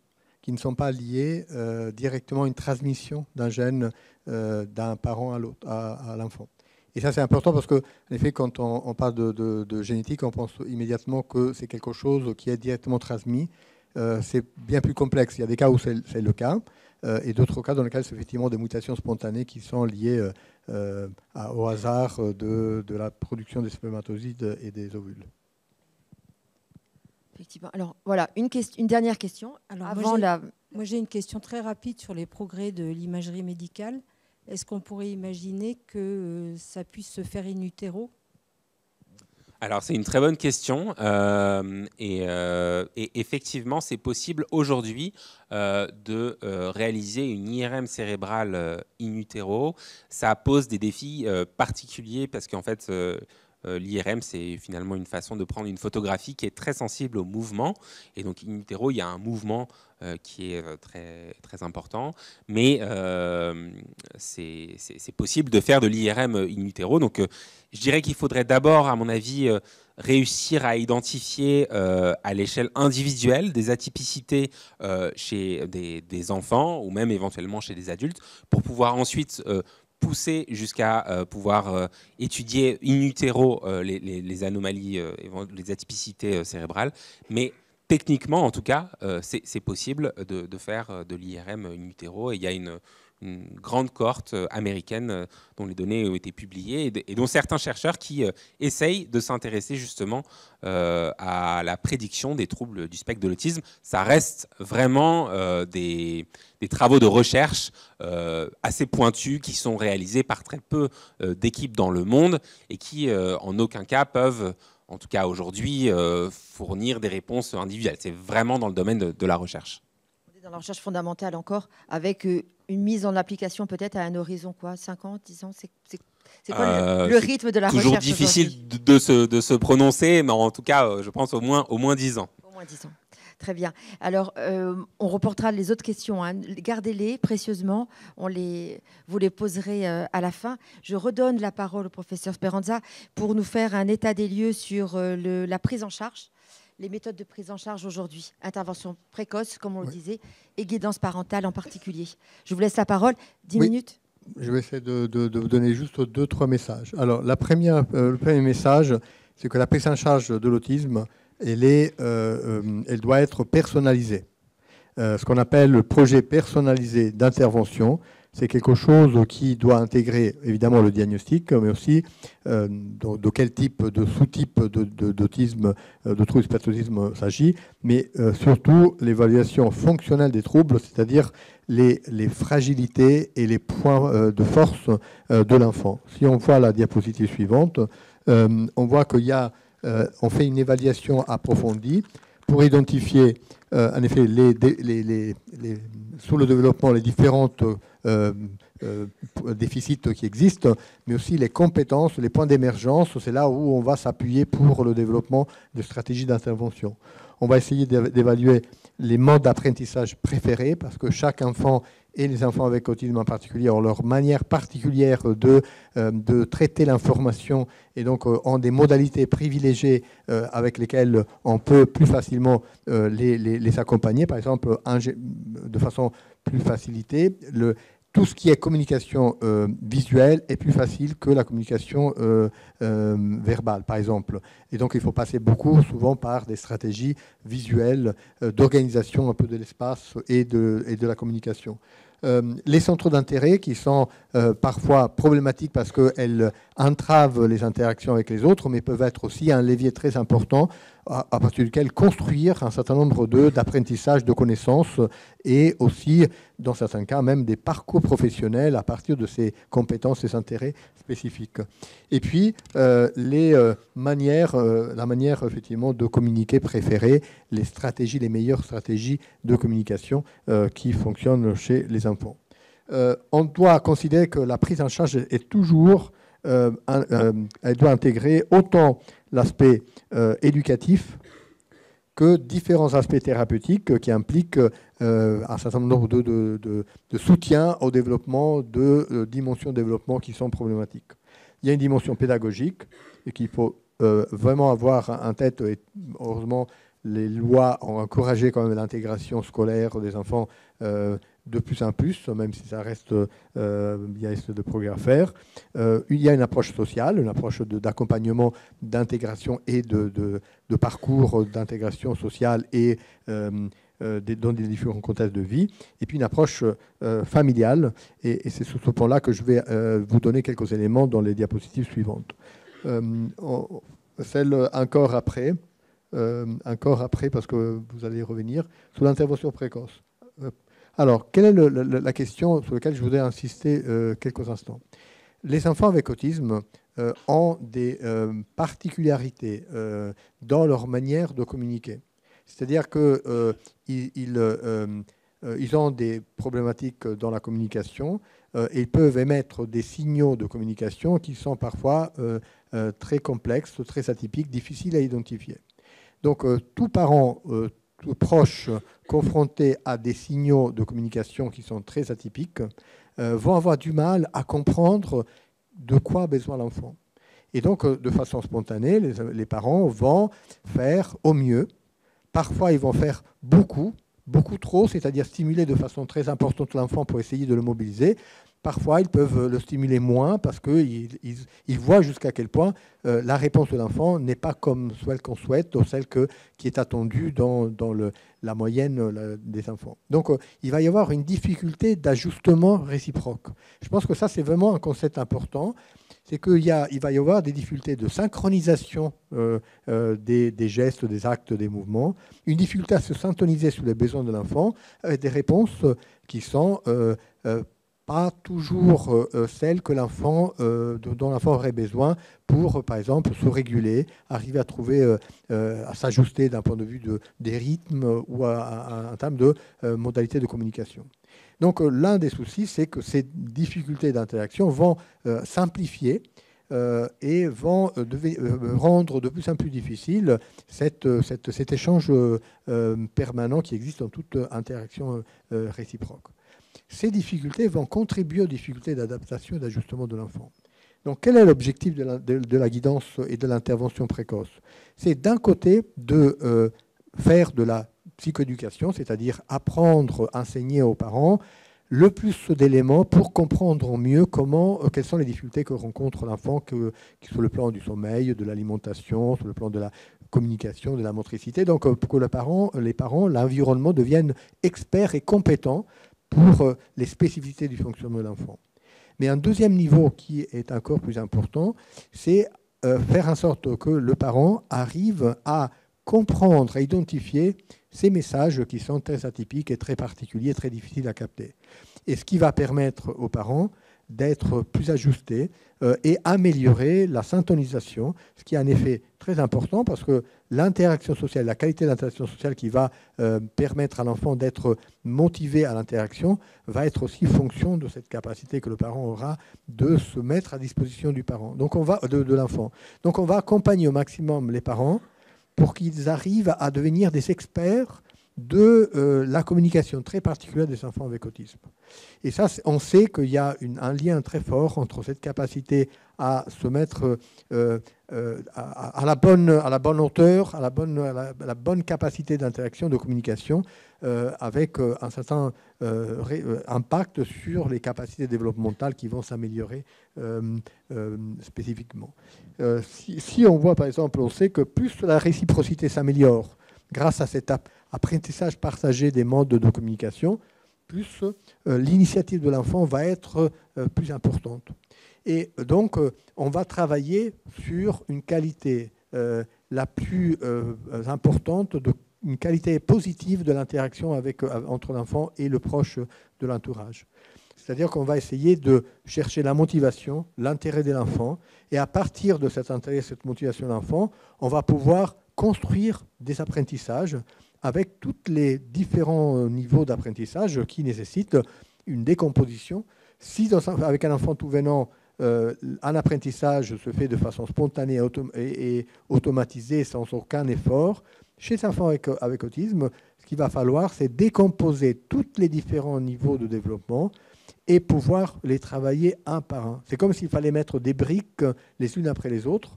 qui ne sont pas liées directement à une transmission d'un gène d'un parent à l'enfant. Et ça, c'est important parce que, en effet, quand on parle de génétique, on pense immédiatement que c'est quelque chose qui est directement transmis. C'est bien plus complexe. Il y a des cas où c'est le cas, et d'autres cas dans lesquels c'est effectivement des mutations spontanées qui sont liées au hasard de la production des spermatozoïdes et des ovules. Effectivement. Alors, voilà, une dernière question. Alors, moi, j'ai une question très rapide sur les progrès de l'imagerie médicale. Est-ce qu'on pourrait imaginer que ça puisse se faire in utero? Alors, c'est une très bonne question. Et effectivement, c'est possible aujourd'hui de réaliser une IRM cérébrale in utero. Ça pose des défis particuliers parce qu'en fait, l'IRM, c'est finalement une façon de prendre une photographie qui est très sensible au mouvement. Et donc, in utero, il y a un mouvement qui est très, très important. Mais c'est possible de faire de l'IRM in utero. Donc, je dirais qu'il faudrait d'abord, à mon avis, réussir à identifier à l'échelle individuelle des atypicités chez des enfants ou même éventuellement chez des adultes pour pouvoir ensuite pousser jusqu'à pouvoir étudier in utero les anomalies, les atypicités cérébrales. Mais techniquement, en tout cas, c'est possible de faire de l'IRM in utero. Et il y a une grande cohorte américaine dont les données ont été publiées et dont certains chercheurs qui essayent de s'intéresser justement à la prédiction des troubles du spectre de l'autisme. Ça reste vraiment des travaux de recherche assez pointus qui sont réalisés par très peu d'équipes dans le monde et qui, en aucun cas, peuvent, en tout cas aujourd'hui, fournir des réponses individuelles. C'est vraiment dans le domaine de la recherche. On est dans la recherche fondamentale encore, avec une mise en application peut-être à un horizon, 5 ans, 10 ans, c'est quoi le rythme de la recherche? Toujours difficile de se prononcer, mais en tout cas, je pense au moins 10 ans. Au moins 10 ans. Très bien. Alors, on reportera les autres questions. Gardez-les précieusement. Vous les poserez à la fin. Je redonne la parole au professeur Speranza pour nous faire un état des lieux sur la prise en charge, les méthodes de prise en charge aujourd'hui. Intervention précoce, comme on le Oui. disait, et guidance parentale en particulier. Je vous laisse la parole. 10 Oui. minutes. Je vais essayer de vous donner juste 2-3 messages. Alors, le premier message, c'est que la prise en charge de l'autisme, elle doit être personnalisée. Ce qu'on appelle le projet personnalisé d'intervention, c'est quelque chose qui doit intégrer évidemment le diagnostic, mais aussi de quel type de sous-type d'autisme, de trouble du spectre d'autisme s'agit, mais surtout l'évaluation fonctionnelle des troubles, c'est-à-dire les fragilités et les points de force de l'enfant. Si on voit la diapositive suivante, on voit on fait une évaluation approfondie pour identifier en effet sous le développement les différentes déficits qui existent, mais aussi les compétences, les points d'émergence. C'est là où on va s'appuyer pour le développement de stratégies d'intervention. On va essayer d'évaluer les modes d'apprentissage préférés, parce que chaque enfant, et les enfants avec autisme en particulier, ont leur manière particulière de traiter l'information, et donc ont des modalités privilégiées avec lesquelles on peut plus facilement les accompagner. Par exemple, de façon plus facilitée, tout ce qui est communication visuelle est plus facile que la communication verbale, par exemple. Et donc, il faut passer souvent par des stratégies visuelles d'organisation un peu de l'espace et de la communication. Les centres d'intérêt qui sont parfois problématiques parce qu'elles entravent les interactions avec les autres, mais peuvent être aussi un levier très important à partir duquel construire un certain nombre d'apprentissages, de connaissances, et aussi, dans certains cas, même des parcours professionnels à partir de ces compétences, ces intérêts spécifiques. Et puis, la manière effectivement de communiquer préférée, les meilleures stratégies de communication qui fonctionnent chez les enfants. On doit considérer que la prise en charge est toujours, elle doit intégrer autant l'aspect éducatif que différents aspects thérapeutiques qui impliquent un certain nombre de soutien au développement, de dimensions de développement qui sont problématiques. Il y a une dimension pédagogique et qu'il faut vraiment avoir en tête. Et heureusement, les lois ont encouragé quand même l'intégration scolaire des enfants de plus en plus, même si ça reste, il y a de progrès à faire. Il y a une approche sociale, une approche d'accompagnement, d'intégration et de parcours d'intégration sociale et dans des différents contextes de vie, et puis une approche familiale. Et c'est sur ce point-là que je vais vous donner quelques éléments dans les diapositives suivantes. Celle encore après, parce que vous allez revenir, sur l'intervention précoce. Alors, quelle est la question sur laquelle je voudrais insister quelques instants? Les enfants avec autisme ont des particularités dans leur manière de communiquer. C'est-à-dire qu'ils ont des problématiques dans la communication et ils peuvent émettre des signaux de communication qui sont parfois très complexes, très atypiques, difficiles à identifier. Donc, tout parent tout proche confronté à des signaux de communication qui sont très atypiques vont avoir du mal à comprendre de quoi a besoin l'enfant. Et donc, de façon spontanée, les parents vont faire au mieux. Parfois, ils vont faire beaucoup trop, c'est-à-dire stimuler de façon très importante l'enfant pour essayer de le mobiliser. Parfois, ils peuvent le stimuler moins parce qu'ils voient jusqu'à quel point la réponse de l'enfant n'est pas comme celle qu'on souhaite ou celle qui est attendue dans la moyenne des enfants. Donc, il va y avoir une difficulté d'ajustement réciproque. Je pense que ça, c'est vraiment un concept important. C'est qu'il va y avoir des difficultés de synchronisation des gestes, des actes, des mouvements, une difficulté à se syntoniser sur les besoins de l'enfant, avec des réponses qui sont pas toujours celles que dont l'enfant aurait besoin pour, par exemple, se réguler, arriver à trouver, à s'ajuster d'un point de vue des rythmes ou en termes de modalités de communication. Donc, l'un des soucis, c'est que ces difficultés d'interaction vont s'amplifier et vont rendre de plus en plus difficile cet échange permanent qui existe dans toute interaction réciproque. Ces difficultés vont contribuer aux difficultés d'adaptation et d'ajustement de l'enfant. Donc, quel est l'objectif de la guidance et de l'intervention précoce? C'est d'un côté de faire de la psychoéducation, c'est-à-dire apprendre, enseigner aux parents le plus d'éléments pour comprendre mieux quelles sont les difficultés que rencontre l'enfant, sur le plan du sommeil, de l'alimentation, sur le plan de la communication, de la motricité. Donc, pour que les parents, l'environnement deviennent experts et compétents pour les spécificités du fonctionnement de l'enfant. Mais un deuxième niveau qui est encore plus important, c'est faire en sorte que le parent arrive à comprendre, à identifier ces messages qui sont très atypiques et très particuliers, très difficiles à capter. Et ce qui va permettre aux parents d'être plus ajustés et améliorer la syntonisation, ce qui est en effet très important parce que l'interaction sociale, la qualité de l'interaction sociale qui va permettre à l'enfant d'être motivé à l'interaction va être aussi fonction de cette capacité que le parent aura de se mettre à disposition du parent, donc de l'enfant. Donc on va accompagner au maximum les parents pour qu'ils arrivent à devenir des experts de la communication très particulière des enfants avec autisme. Et ça, on sait qu'il y a un lien très fort entre cette capacité à se mettre à la bonne hauteur, à la bonne capacité d'interaction, de communication, avec un certain impact sur les capacités développementales qui vont s'améliorer spécifiquement. Si on voit, par exemple, on sait que plus la réciprocité s'améliore grâce à cet apprentissage partagé des modes de communication, plus l'initiative de l'enfant va être plus importante. Et donc, on va travailler sur une qualité la plus importante, une qualité positive de l'interaction entre l'enfant et le proche de l'entourage. C'est-à-dire qu'on va essayer de chercher la motivation, l'intérêt de l'enfant, et à partir de cet intérêt, cette motivation de l'enfant, on va pouvoir construire des apprentissages avec tous les différents niveaux d'apprentissage qui nécessitent une décomposition. Si avec un enfant tout venant, un apprentissage se fait de façon spontanée et automatisée sans aucun effort, chez un enfant avec autisme, ce qu'il va falloir, c'est décomposer tous les différents niveaux de développement et pouvoir les travailler un par un. C'est comme s'il fallait mettre des briques les unes après les autres,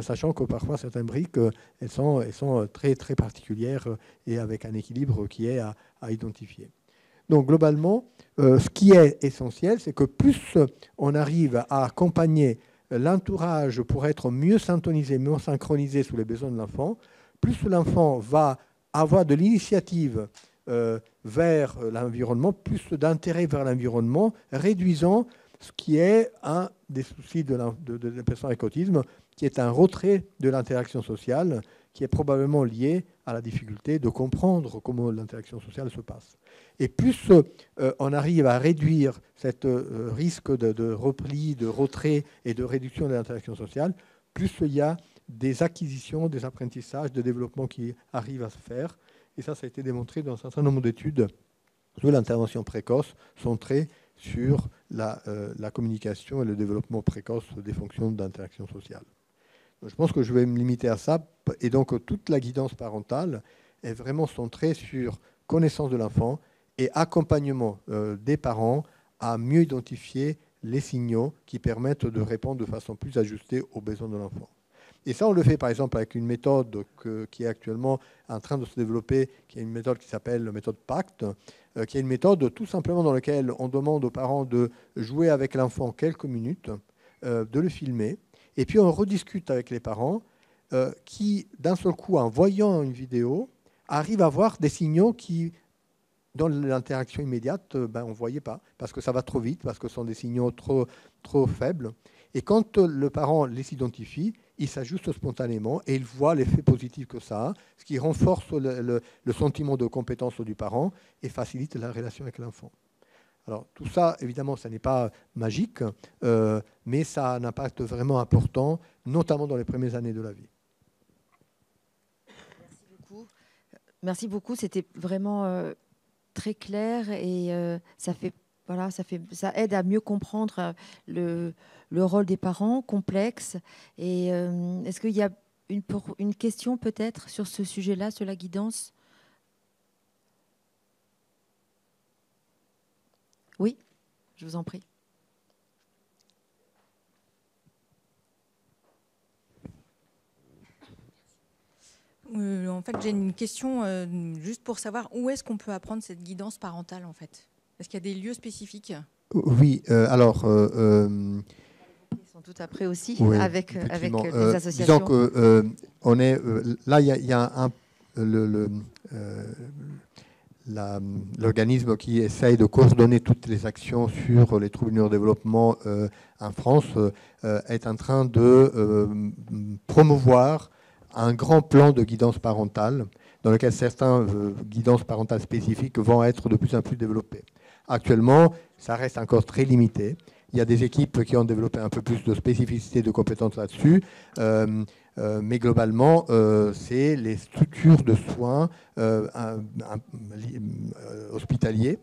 sachant que parfois certaines briques, elles sont très, très particulières et avec un équilibre qui est à identifier. Donc globalement, ce qui est essentiel, c'est que plus on arrive à accompagner l'entourage pour être mieux syntonisé, mieux synchronisé sous les besoins de l'enfant, plus l'enfant va avoir de l'initiative vers l'environnement, plus d'intérêt vers l'environnement, réduisant ce qui est un des soucis de la personne avec autisme, qui est un retrait de l'interaction sociale, qui est probablement lié à la difficulté de comprendre comment l'interaction sociale se passe. Et plus on arrive à réduire ce risque de repli, de retrait et de réduction de l'interaction sociale, plus il y a des acquisitions, des apprentissages, des développements qui arrivent à se faire. Et ça a été démontré dans un certain nombre d'études où l'intervention précoce centrée sur la communication et le développement précoce des fonctions d'interaction sociale. Donc, je pense que je vais me limiter à ça. Et donc, toute la guidance parentale est vraiment centrée sur connaissance de l'enfant et accompagnement des parents à mieux identifier les signaux qui permettent de répondre de façon plus ajustée aux besoins de l'enfant. Et ça, on le fait par exemple avec une méthode qui est actuellement en train de se développer, qui est une méthode qui s'appelle la méthode PACT, qui est une méthode tout simplement dans laquelle on demande aux parents de jouer avec l'enfant quelques minutes, de le filmer, et puis on rediscute avec les parents qui, d'un seul coup, en voyant une vidéo, arrivent à voir des signaux qui, dans l'interaction immédiate, on ne voyait pas, parce que ça va trop vite, parce que ce sont des signaux trop faibles. Et quand le parent les identifie, il s'ajuste spontanément et il voit l'effet positif que ça a, ce qui renforce le sentiment de compétence du parent et facilite la relation avec l'enfant. Alors tout ça, évidemment, ça n'est pas magique, mais ça a un impact vraiment important, notamment dans les premières années de la vie. Merci beaucoup. C'était vraiment très clair et ça aide à mieux comprendre le rôle des parents complexe. Et est-ce qu'il y a une question peut-être sur ce sujet-là, sur la guidance ? Oui, je vous en prie. En fait, j'ai une question juste pour savoir où est-ce qu'on peut apprendre cette guidance parentale, en fait. Est-ce qu'il y a des lieux spécifiques? Oui, alors... Ils sont tout après aussi, oui, avec effectivement. les associations. Disons que on est là, il y a l'organisme qui essaye de coordonner toutes les actions sur les troubles du neurodéveloppement en France est en train de promouvoir un grand plan de guidance parentale dans lequel certains guidances parentales spécifiques vont être de plus en plus développées. Actuellement, ça reste encore très limité. Il y a des équipes qui ont développé un peu plus de spécificité de compétences là-dessus. Mais globalement, c'est les structures de soins hospitaliers,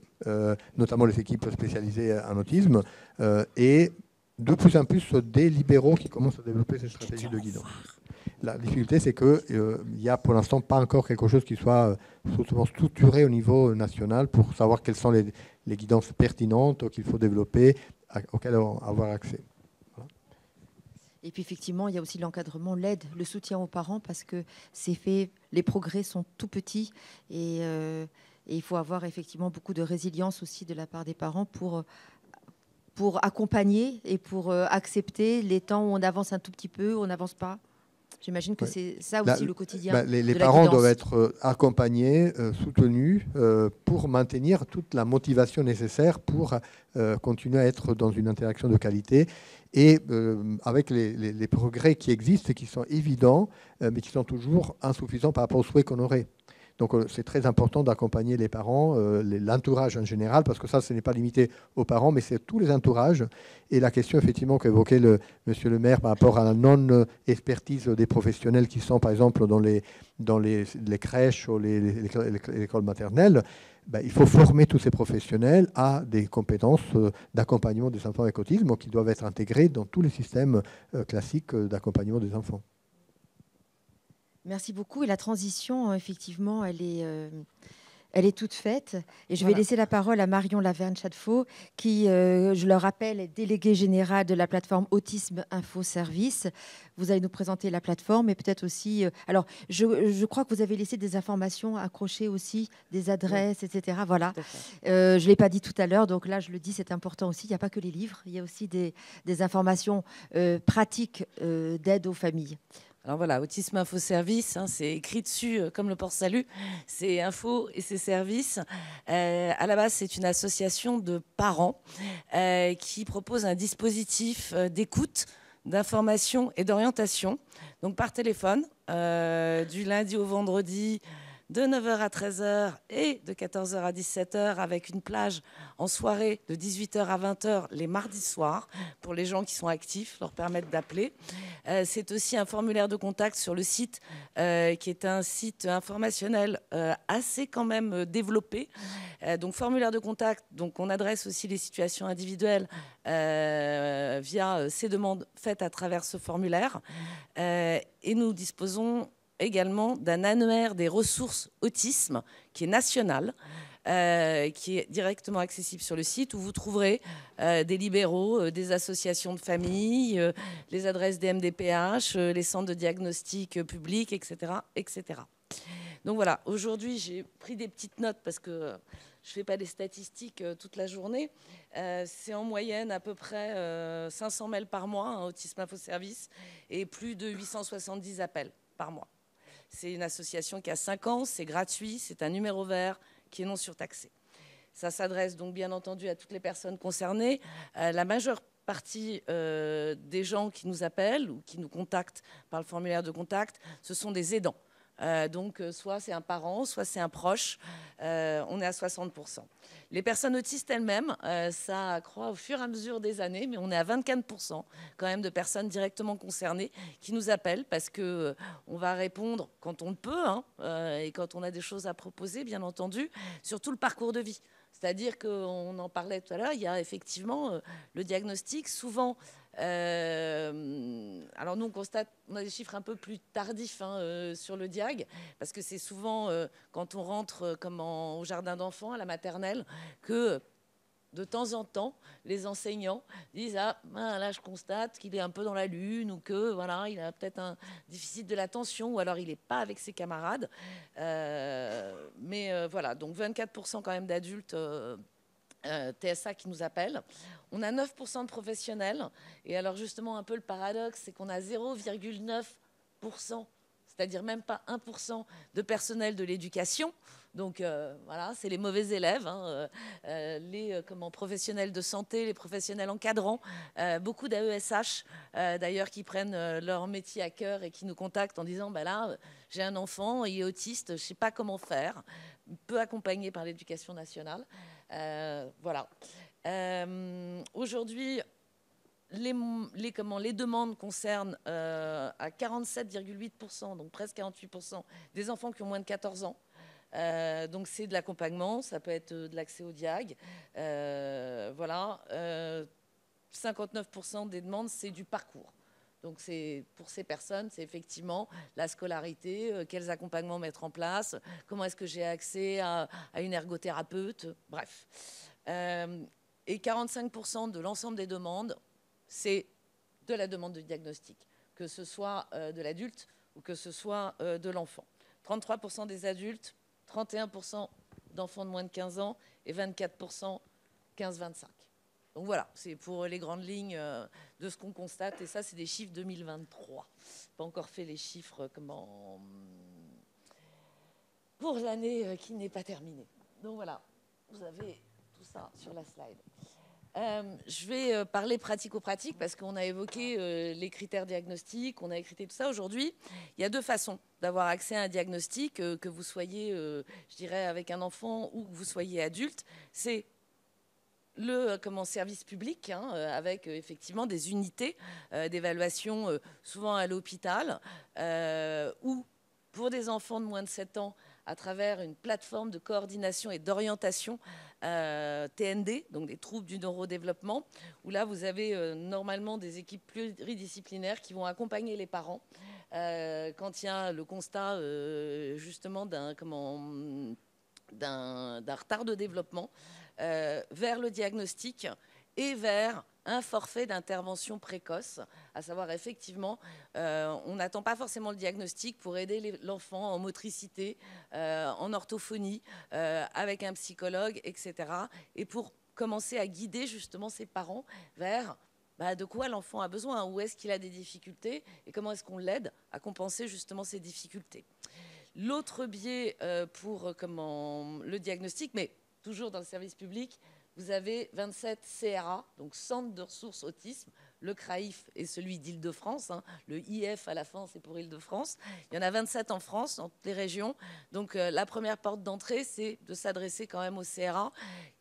notamment les équipes spécialisées en autisme, et de plus en plus des libéraux qui commencent à développer ces stratégies de guidance. La difficulté, c'est qu'il n'y a pour l'instant pas encore quelque chose qui soit structuré au niveau national pour savoir quelles sont les guidances pertinentes qu'il faut développer, auxquelles avoir accès. Et puis effectivement, il y a aussi l'encadrement, l'aide, le soutien aux parents, parce que c'est fait, les progrès sont tout petits et il faut avoir effectivement beaucoup de résilience aussi de la part des parents pour accompagner et pour accepter les temps où on avance un tout petit peu, on n'avance pas. J'imagine que c'est ça aussi le quotidien. Les parents doivent être accompagnés, soutenus pour maintenir toute la motivation nécessaire pour continuer à être dans une interaction de qualité et avec les progrès qui existent et qui sont évidents, mais qui sont toujours insuffisants par rapport aux souhaits qu'on aurait. Donc c'est très important d'accompagner les parents, l'entourage en général, parce que ça, ce n'est pas limité aux parents, mais c'est tous les entourages. Et la question, effectivement, qu'évoquait monsieur le maire par rapport à la non-expertise des professionnels qui sont, par exemple, dans les crèches ou les écoles maternelles, il faut former tous ces professionnels à des compétences d'accompagnement des enfants avec autisme qui doivent être intégrées dans tous les systèmes classiques d'accompagnement des enfants. Merci beaucoup. Et la transition, effectivement, elle est toute faite. Et je vais laisser la parole à Marion Laverne-Chadefaux, qui, je le rappelle, est déléguée générale de la plateforme Autisme Info Service. Vous allez nous présenter la plateforme et peut-être aussi... alors, je crois que vous avez laissé des informations accrochées aussi, des adresses, oui, etc. Voilà. Je ne l'ai pas dit tout à l'heure, donc là, je le dis, c'est important aussi. Il n'y a pas que les livres, il y a aussi des informations pratiques d'aide aux familles. Alors voilà, Autisme Info Service, c'est écrit dessus comme le port-salut, c'est info et c'est service. À la base, c'est une association de parents qui propose un dispositif d'écoute, d'information et d'orientation, donc par téléphone, du lundi au vendredi, de 9h à 13h et de 14h à 17h, avec une plage en soirée de 18h à 20h les mardis soirs pour les gens qui sont actifs, leur permettre d'appeler. C'est aussi un formulaire de contact sur le site qui est un site informationnel assez quand même développé. Donc formulaire de contact, donc on adresse aussi les situations individuelles via ces demandes faites à travers ce formulaire. Et nous disposons également d'un annuaire des ressources autisme qui est national, qui est directement accessible sur le site, où vous trouverez des libéraux, des associations de famille, les adresses des MDPH, les centres de diagnostic publics, etc., etc. Donc voilà, aujourd'hui j'ai pris des petites notes parce que je ne fais pas des statistiques toute la journée. C'est en moyenne à peu près 500 mails par mois, Autisme Info Service, et plus de 870 appels par mois. C'est une association qui a 5 ans, c'est gratuit, c'est un numéro vert qui est non surtaxé. Ça s'adresse donc bien entendu à toutes les personnes concernées. La majeure partie des gens qui nous appellent ou qui nous contactent par le formulaire de contact, ce sont des aidants. Donc, soit c'est un parent, soit c'est un proche. On est à 60%. Les personnes autistes elles-mêmes, ça accroît au fur et à mesure des années, mais on est à 24% quand même de personnes directement concernées qui nous appellent parce qu'on va répondre quand on le peut et quand on a des choses à proposer, bien entendu, sur tout le parcours de vie. C'est-à-dire qu'on en parlait tout à l'heure, il y a effectivement le diagnostic, souvent... alors nous on constate, on a des chiffres un peu plus tardifs sur le diag, parce que c'est souvent quand on rentre comme au jardin d'enfants, à la maternelle, que de temps en temps, les enseignants disent là, je constate qu'il est un peu dans la lune ou que voilà, il a peut-être un déficit de l'attention ou alors il n'est pas avec ses camarades. Mais voilà, donc 24% quand même d'adultes TSA qui nous appellent. On a 9% de professionnels. Et alors justement, un peu le paradoxe, c'est qu'on a 0,9%, c'est-à-dire même pas 1% de personnel de l'éducation. Donc voilà, c'est les mauvais élèves, les professionnels de santé, les professionnels encadrants, beaucoup d'AESH d'ailleurs qui prennent leur métier à cœur et qui nous contactent en disant là, j'ai un enfant, il est autiste, je ne sais pas comment faire, peu accompagné par l'éducation nationale. Voilà. Aujourd'hui, les demandes concernent à 47,8%, donc presque 48%, des enfants qui ont moins de 14 ans. Donc c'est de l'accompagnement, ça peut être de l'accès au diag. Voilà. 59% des demandes, c'est du parcours. Donc pour ces personnes, c'est effectivement la scolarité, quels accompagnements mettre en place, comment est-ce que j'ai accès à une ergothérapeute, bref. Et 45% de l'ensemble des demandes, c'est de la demande de diagnostic, que ce soit de l'adulte ou que ce soit de l'enfant. 33% des adultes, 31% d'enfants de moins de 15 ans et 24% 15-25. Donc voilà, c'est pour les grandes lignes de ce qu'on constate. Et ça, c'est des chiffres 2023. Pas encore fait les chiffres pour l'année qui n'est pas terminée. Donc voilà, vous avez tout ça sur la slide. Je vais parler pratico-pratique parce qu'on a évoqué les critères diagnostiques, on a écrit tout ça. Aujourd'hui, il y a deux façons d'avoir accès à un diagnostic, que vous soyez, je dirais, avec un enfant ou que vous soyez adulte. C'est le service public, avec effectivement des unités d'évaluation, souvent à l'hôpital, ou pour des enfants de moins de 7 ans, à travers une plateforme de coordination et d'orientation TND, donc des troubles du neurodéveloppement, où là, vous avez normalement des équipes pluridisciplinaires qui vont accompagner les parents quand il y a le constat justement d'un retard de développement vers le diagnostic et vers un forfait d'intervention précoce, à savoir effectivement, on n'attend pas forcément le diagnostic pour aider l'enfant en motricité, en orthophonie, avec un psychologue, etc. Et pour commencer à guider justement ses parents vers de quoi l'enfant a besoin, où est-ce qu'il a des difficultés et comment est-ce qu'on l'aide à compenser justement ces difficultés. L'autre biais pour le diagnostic, mais toujours dans le service public, vous avez 27 CRA, donc Centres de ressources autisme, le CRAIF et celui d'Île-de-France. Le IF à la fin, c'est pour Île-de-France. Il y en a 27 en France, dans toutes les régions. Donc la première porte d'entrée, c'est de s'adresser quand même au CRA,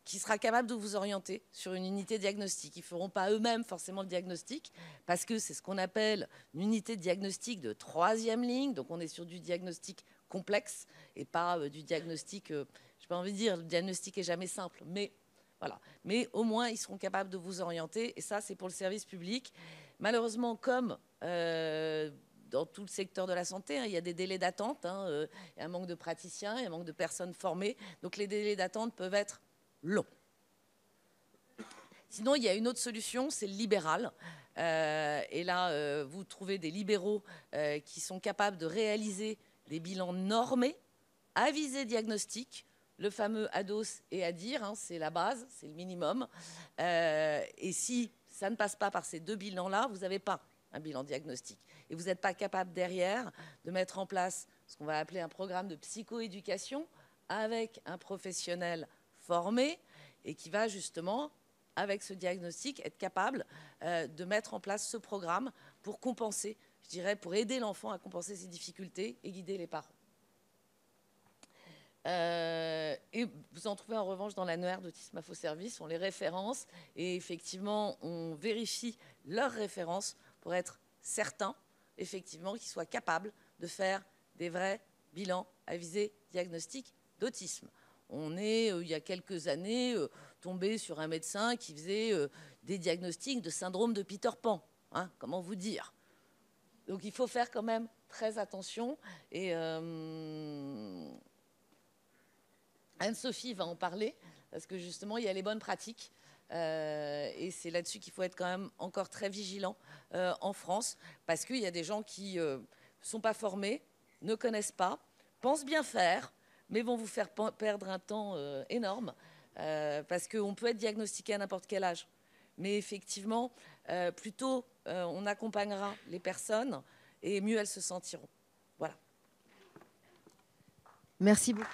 qui sera capable de vous orienter sur une unité diagnostique. Ils ne feront pas eux-mêmes forcément le diagnostic, parce que c'est ce qu'on appelle une unité de diagnostic de 3e ligne. Donc on est sur du diagnostic complexe et pas du diagnostic, je n'ai pas envie de dire, le diagnostic n'est jamais simple, mais voilà. Mais au moins, ils seront capables de vous orienter. Et ça, c'est pour le service public. Malheureusement, comme dans tout le secteur de la santé, il y a des délais d'attente. Il y a un manque de praticiens, il y a un manque de personnes formées. Donc, les délais d'attente peuvent être longs. Sinon, il y a une autre solution, c'est le libéral. Et là, vous trouvez des libéraux qui sont capables de réaliser des bilans normés, à visée diagnostique, le fameux ADOS et ADIR, c'est la base, c'est le minimum. Et si ça ne passe pas par ces deux bilans-là, vous n'avez pas un bilan diagnostique. Et vous n'êtes pas capable derrière de mettre en place ce qu'on va appeler un programme de psychoéducation avec un professionnel formé et qui va justement, avec ce diagnostic, être capable de mettre en place ce programme pour compenser, je dirais, pour aider l'enfant à compenser ses difficultés et guider les parents. Et vous en trouvez en revanche dans l'annuaire d'Autisme Info Service, on les référence et effectivement on vérifie leurs références pour être certain effectivement qu'ils soient capables de faire des vrais bilans à visée diagnostique d'autisme. On est, il y a quelques années, tombé sur un médecin qui faisait des diagnostics de syndrome de Peter Pan. Comment vous dire? Donc il faut faire quand même très attention et Anne-Sophie va en parler, parce que justement, il y a les bonnes pratiques. Et c'est là-dessus qu'il faut être quand même encore très vigilant en France, parce qu'il y a des gens qui ne sont pas formés, ne connaissent pas, pensent bien faire, mais vont vous faire perdre un temps énorme, parce qu'on peut être diagnostiqué à n'importe quel âge. Mais effectivement, plus tôt on accompagnera les personnes, et mieux elles se sentiront. Voilà. Merci beaucoup.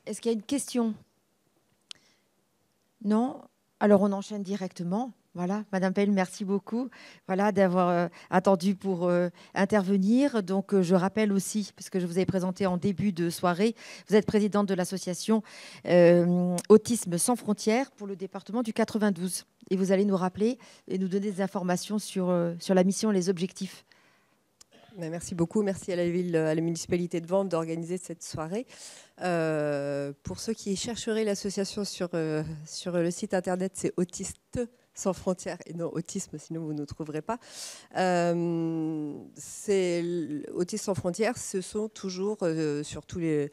Est-ce qu'il y a une question? Non? Alors on enchaîne directement. Voilà, Madame Pell, merci beaucoup, voilà, d'avoir attendu pour intervenir. Donc je rappelle aussi, parce que je vous ai présenté en début de soirée, vous êtes présidente de l'association Autisme sans frontières pour le département du 92. Et vous allez nous rappeler et nous donner des informations sur la mission et les objectifs. Merci beaucoup. Merci à la ville, à la municipalité de Vanves d'organiser cette soirée. Pour ceux qui chercheraient l'association sur le site internet, c'est Autistes sans frontières et non autisme, sinon vous ne trouverez pas. Autistes sans frontières, ce sont toujours sur tous les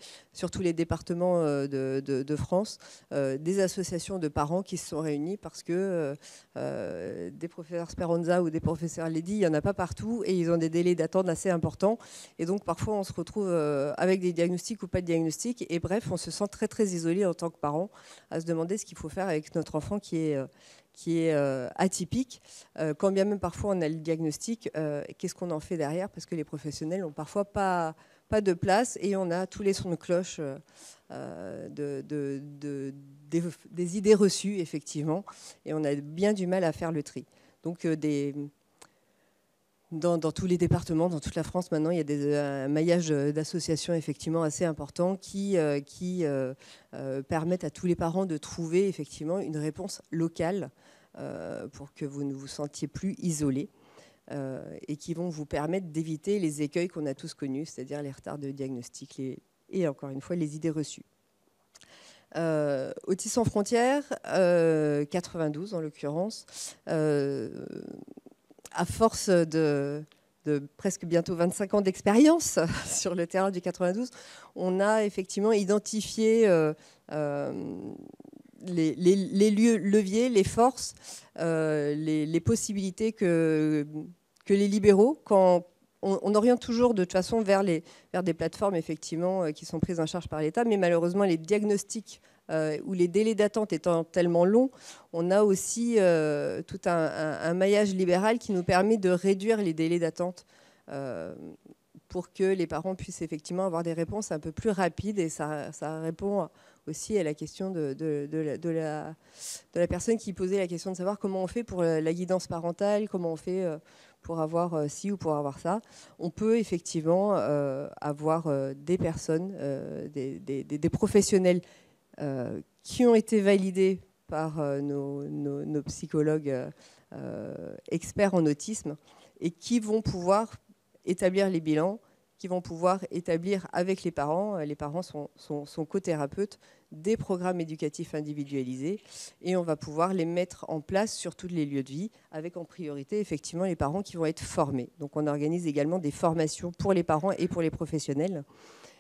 départements de France des associations de parents qui se sont réunis parce que des professeurs Speranza ou des professeurs Ledy, il n'y en a pas partout et ils ont des délais d'attente assez importants. Et donc parfois on se retrouve avec des diagnostics ou pas de diagnostics. Et bref, on se sent très très isolé en tant que parent à se demander ce qu'il faut faire avec notre enfant qui est atypique, quand bien même parfois on a le diagnostic, qu'est-ce qu'on en fait derrière? Parce que les professionnels n'ont parfois pas de place et on a tous les sons de cloche des idées reçues, effectivement, et on a bien du mal à faire le tri. Donc dans tous les départements, dans toute la France, maintenant, il y a un maillage d'associations effectivement assez important qui permettent à tous les parents de trouver effectivement une réponse locale pour que vous ne vous sentiez plus isolés et qui vont vous permettre d'éviter les écueils qu'on a tous connus, c'est-à-dire les retards de diagnostic et encore une fois les idées reçues. Autisme sans frontières, 92 en l'occurrence, à force de presque bientôt 25 ans d'expérience sur le terrain du 92, on a effectivement identifié les lieux leviers, les forces, les possibilités que les libéraux, quand on oriente toujours de toute façon vers des plateformes effectivement qui sont prises en charge par l'État, mais malheureusement les diagnostics où les délais d'attente étant tellement longs, on a aussi tout un maillage libéral qui nous permet de réduire les délais d'attente pour que les parents puissent effectivement avoir des réponses un peu plus rapides. Et ça répond aussi à la question de la personne qui posait la question de savoir comment on fait pour la guidance parentale, comment on fait pour avoir ci ou pour avoir ça. On peut effectivement avoir des personnes, des professionnels qui ont été validés par nos psychologues experts en autisme et qui vont pouvoir établir les bilans, qui vont pouvoir établir avec les parents sont co-thérapeutes, des programmes éducatifs individualisés et on va pouvoir les mettre en place sur tous les lieux de vie avec en priorité effectivement les parents qui vont être formés. Donc on organise également des formations pour les parents et pour les professionnels.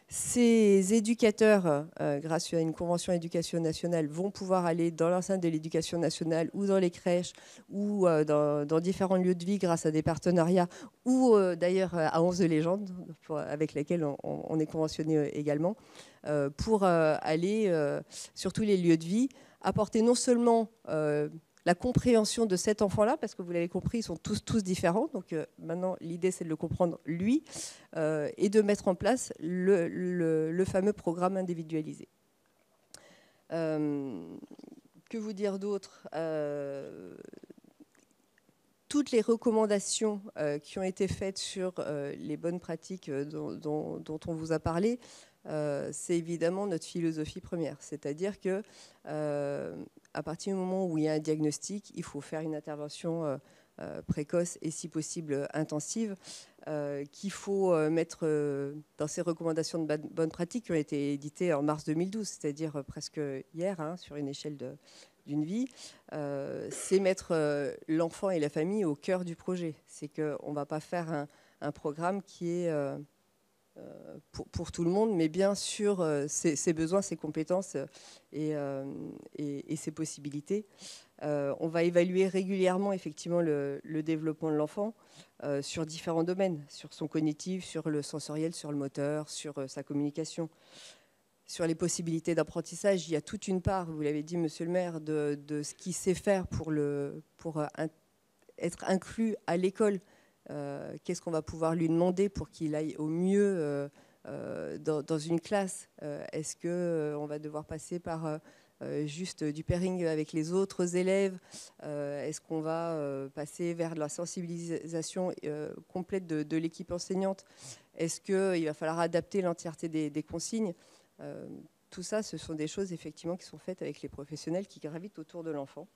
Ces éducateurs, grâce à une convention éducation nationale, vont pouvoir aller dans l'enceinte de l'éducation nationale ou dans les crèches ou dans différents lieux de vie grâce à des partenariats ou d'ailleurs à 11 légendes avec lesquelles on est conventionné également pour aller sur tous les lieux de vie, apporter non seulement la compréhension de cet enfant-là, parce que vous l'avez compris, ils sont tous différents. Donc maintenant, l'idée, c'est de le comprendre lui et de mettre en place le fameux programme individualisé. Que vous dire d'autre? Toutes les recommandations qui ont été faites sur les bonnes pratiques dont on vous a parlé, c'est évidemment notre philosophie première. C'est-à-dire que à partir du moment où il y a un diagnostic, il faut faire une intervention précoce et si possible intensive, qu'il faut mettre dans ces recommandations de bonnes pratiques qui ont été éditées en mars 2012, c'est-à-dire presque hier, sur une échelle d'une vie, c'est mettre l'enfant et la famille au cœur du projet. C'est qu'on ne va pas faire un programme qui est pour tout le monde, mais bien sur ses besoins, ses compétences et ses possibilités. On va évaluer régulièrement effectivement le développement de l'enfant sur différents domaines, sur son cognitif, sur le sensoriel, sur le moteur, sur sa communication. Sur les possibilités d'apprentissage, il y a toute une part, vous l'avez dit, monsieur le maire, de ce qu'il sait faire pour être inclus à l'école. Qu'est-ce qu'on va pouvoir lui demander pour qu'il aille au mieux dans une classe? Est-ce qu'on va devoir passer par juste du pairing avec les autres élèves? Est-ce qu'on va passer vers la sensibilisation complète de l'équipe enseignante? Est-ce qu'il va falloir adapter l'entièreté des consignes? Tout ça, ce sont des choses effectivement qui sont faites avec les professionnels qui gravitent autour de l'enfant.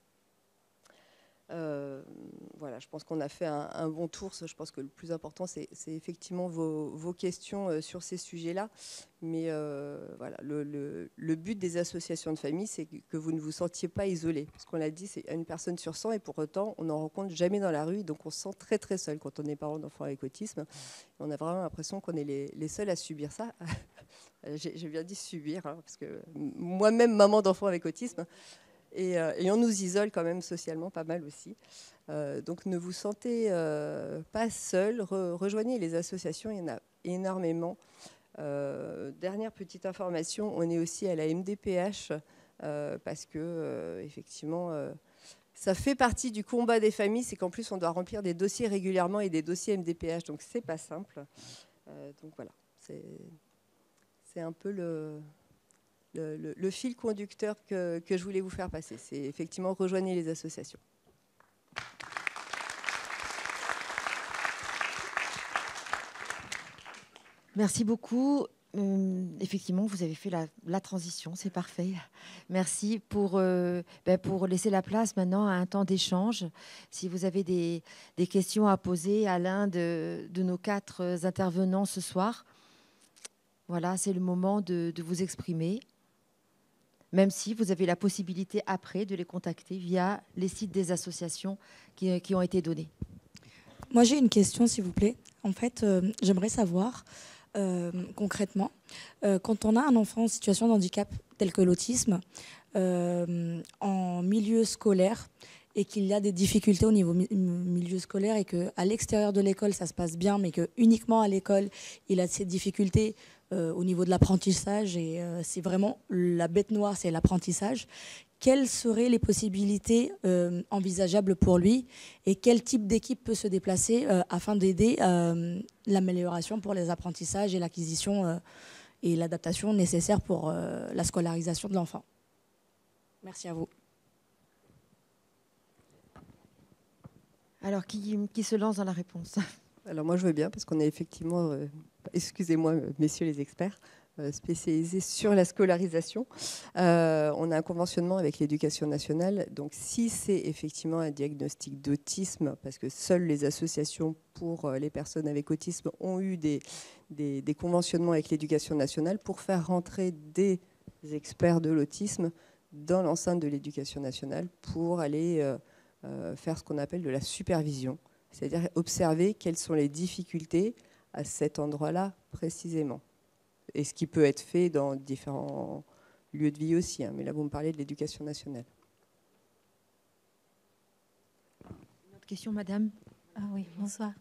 Voilà, je pense qu'on a fait un bon tour. Je pense que le plus important, c'est effectivement vos questions sur ces sujets-là. Mais voilà, le but des associations de famille, c'est que vous ne vous sentiez pas isolé. Parce qu'on l'a dit, c'est une personne sur 100 et pour autant, on n'en rencontre jamais dans la rue. Donc on se sent très très seul quand on est parent d'enfants avec autisme. On a vraiment l'impression qu'on est les seuls à subir ça. J'ai bien dit subir, hein, parce que moi-même, maman d'enfants avec autisme, et on nous isole quand même socialement pas mal aussi. Donc ne vous sentez pas seul, rejoignez les associations, il y en a énormément. Dernière petite information, on est aussi à la MDPH parce que effectivement ça fait partie du combat des familles, c'est qu'en plus on doit remplir des dossiers régulièrement et des dossiers MDPH, donc c'est pas simple. Donc voilà, c'est un peu le fil conducteur que je voulais vous faire passer. C'est effectivement rejoignez les associations. Merci beaucoup. Effectivement, vous avez fait la transition, c'est parfait. Merci pour laisser la place maintenant à un temps d'échange. Si vous avez des questions à poser à l'un de nos 4 intervenants ce soir, voilà, c'est le moment de vous exprimer. Même si vous avez la possibilité après de les contacter via les sites des associations qui ont été donnés. Moi, j'ai une question, s'il vous plaît. En fait, j'aimerais savoir concrètement, quand on a un enfant en situation de handicap tel que l'autisme, en milieu scolaire, et qu'il y a des difficultés au niveau milieu scolaire et qu'à l'extérieur de l'école, ça se passe bien, mais que uniquement à l'école, il a ces difficultés au niveau de l'apprentissage, et c'est vraiment la bête noire, c'est l'apprentissage. Quelles seraient les possibilités envisageables pour lui et quel type d'équipe peut se déplacer afin d'aider l'amélioration pour les apprentissages et l'acquisition et l'adaptation nécessaires pour la scolarisation de l'enfant? Merci à vous. Alors, qui se lance dans la réponse? Alors moi, je veux bien, parce qu'on est effectivement, excusez-moi, messieurs les experts, spécialisés sur la scolarisation. On a un conventionnement avec l'Éducation nationale. Donc, si c'est effectivement un diagnostic d'autisme, parce que seules les associations pour les personnes avec autisme ont eu des conventionnements avec l'Éducation nationale pour faire rentrer des experts de l'autisme dans l'enceinte de l'Éducation nationale pour aller faire ce qu'on appelle de la supervision, c'est-à-dire observer quelles sont les difficultés à cet endroit-là précisément. Et ce qui peut être fait dans différents lieux de vie aussi, hein, mais là vous me parlez de l'Éducation nationale. Une autre question, madame? Ah oui, bonsoir.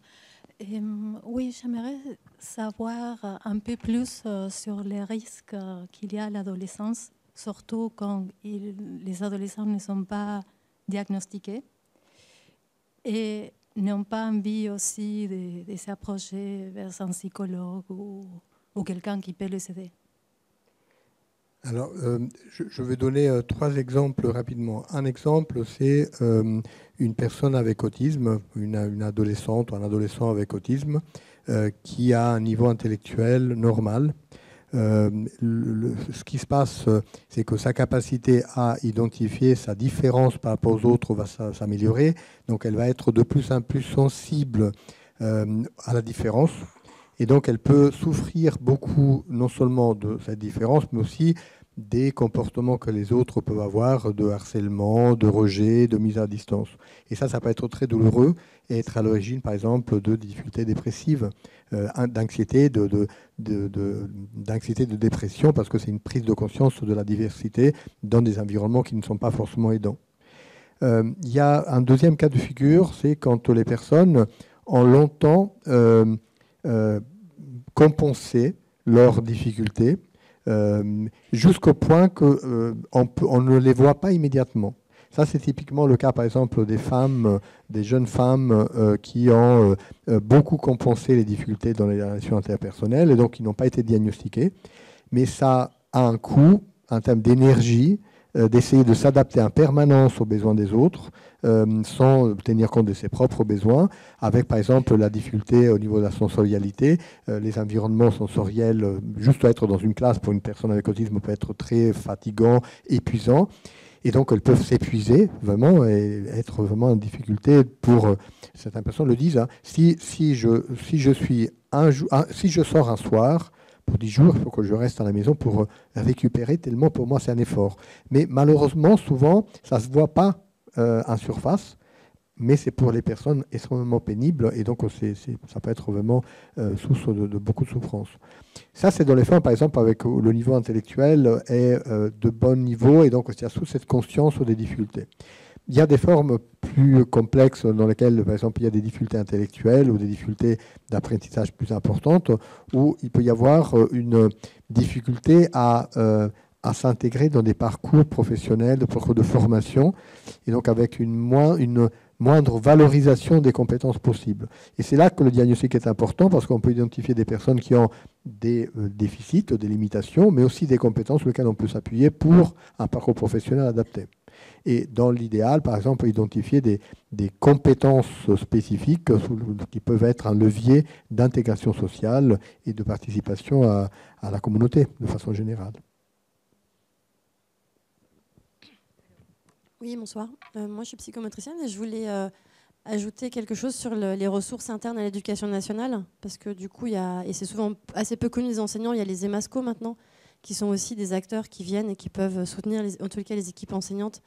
Oui, j'aimerais savoir un peu plus sur les risques qu'il y a à l'adolescence, surtout quand les adolescents ne sont pas diagnostiqués et n'ont pas envie aussi de s'approcher vers un psychologue ou quelqu'un qui peut les aider. Alors, je vais donner 3 exemples rapidement. Un exemple, c'est une personne avec autisme, une adolescente ou un adolescent avec autisme qui a un niveau intellectuel normal. Ce qui se passe, c'est que sa capacité à identifier sa différence par rapport aux autres va s'améliorer. Donc, elle va être de plus en plus sensible à la différence. Et donc, elle peut souffrir beaucoup, non seulement de cette différence, mais aussi des comportements que les autres peuvent avoir, de harcèlement, de rejet, de mise à distance. Et ça peut être très douloureux et être à l'origine, par exemple, de difficultés dépressives, d'anxiété, d'anxiété, de dépression, parce que c'est une prise de conscience de la diversité dans des environnements qui ne sont pas forcément aidants. Il y a un deuxième cas de figure, c'est quand les personnes ont longtemps compensé leurs difficultés jusqu'au point qu'on ne les voit pas immédiatement. Ça, c'est typiquement le cas, par exemple, des femmes, des jeunes femmes qui ont beaucoup compensé les difficultés dans les relations interpersonnelles et donc qui n'ont pas été diagnostiquées. Mais ça a un coût en termes d'énergie, d'essayer de s'adapter en permanence aux besoins des autres, sans tenir compte de ses propres besoins, avec par exemple la difficulté au niveau de la sensorialité. Les environnements sensoriels, juste être dans une classe pour une personne avec autisme peut être très fatigant, épuisant. Et donc, elles peuvent s'épuiser vraiment et être vraiment en difficulté. Pour certaines personnes le disent, hein, si je sors un soir, pour 10 jours, il faut que je reste à la maison pour récupérer, tellement pour moi c'est un effort. Mais malheureusement, souvent, ça ne se voit pas en surface, mais c'est pour les personnes extrêmement pénibles et donc ça peut être vraiment source de beaucoup de souffrance. Ça, c'est dans les femmes, par exemple, avec le niveau intellectuel est de bon niveau et donc il y a sous cette conscience des difficultés. Il y a des formes plus complexes dans lesquelles, par exemple, il y a des difficultés intellectuelles ou des difficultés d'apprentissage plus importantes, où il peut y avoir une difficulté à s'intégrer dans des parcours professionnels, de parcours de formation, et donc avec une moindre valorisation des compétences possibles. Et c'est là que le diagnostic est important, parce qu'on peut identifier des personnes qui ont des déficits, des limitations, mais aussi des compétences sur lesquelles on peut s'appuyer pour un parcours professionnel adapté. Et dans l'idéal, par exemple, identifier des compétences spécifiques qui peuvent être un levier d'intégration sociale et de participation à la communauté de façon générale. Oui, bonsoir. Moi, je suis psychomotricienne et je voulais ajouter quelque chose sur les ressources internes à l'éducation nationale, parce que du coup, et c'est souvent assez peu connu des enseignants, il y a les EMASCO maintenant, qui sont aussi des acteurs qui viennent et qui peuvent soutenir, en tous les cas, les équipes enseignantes,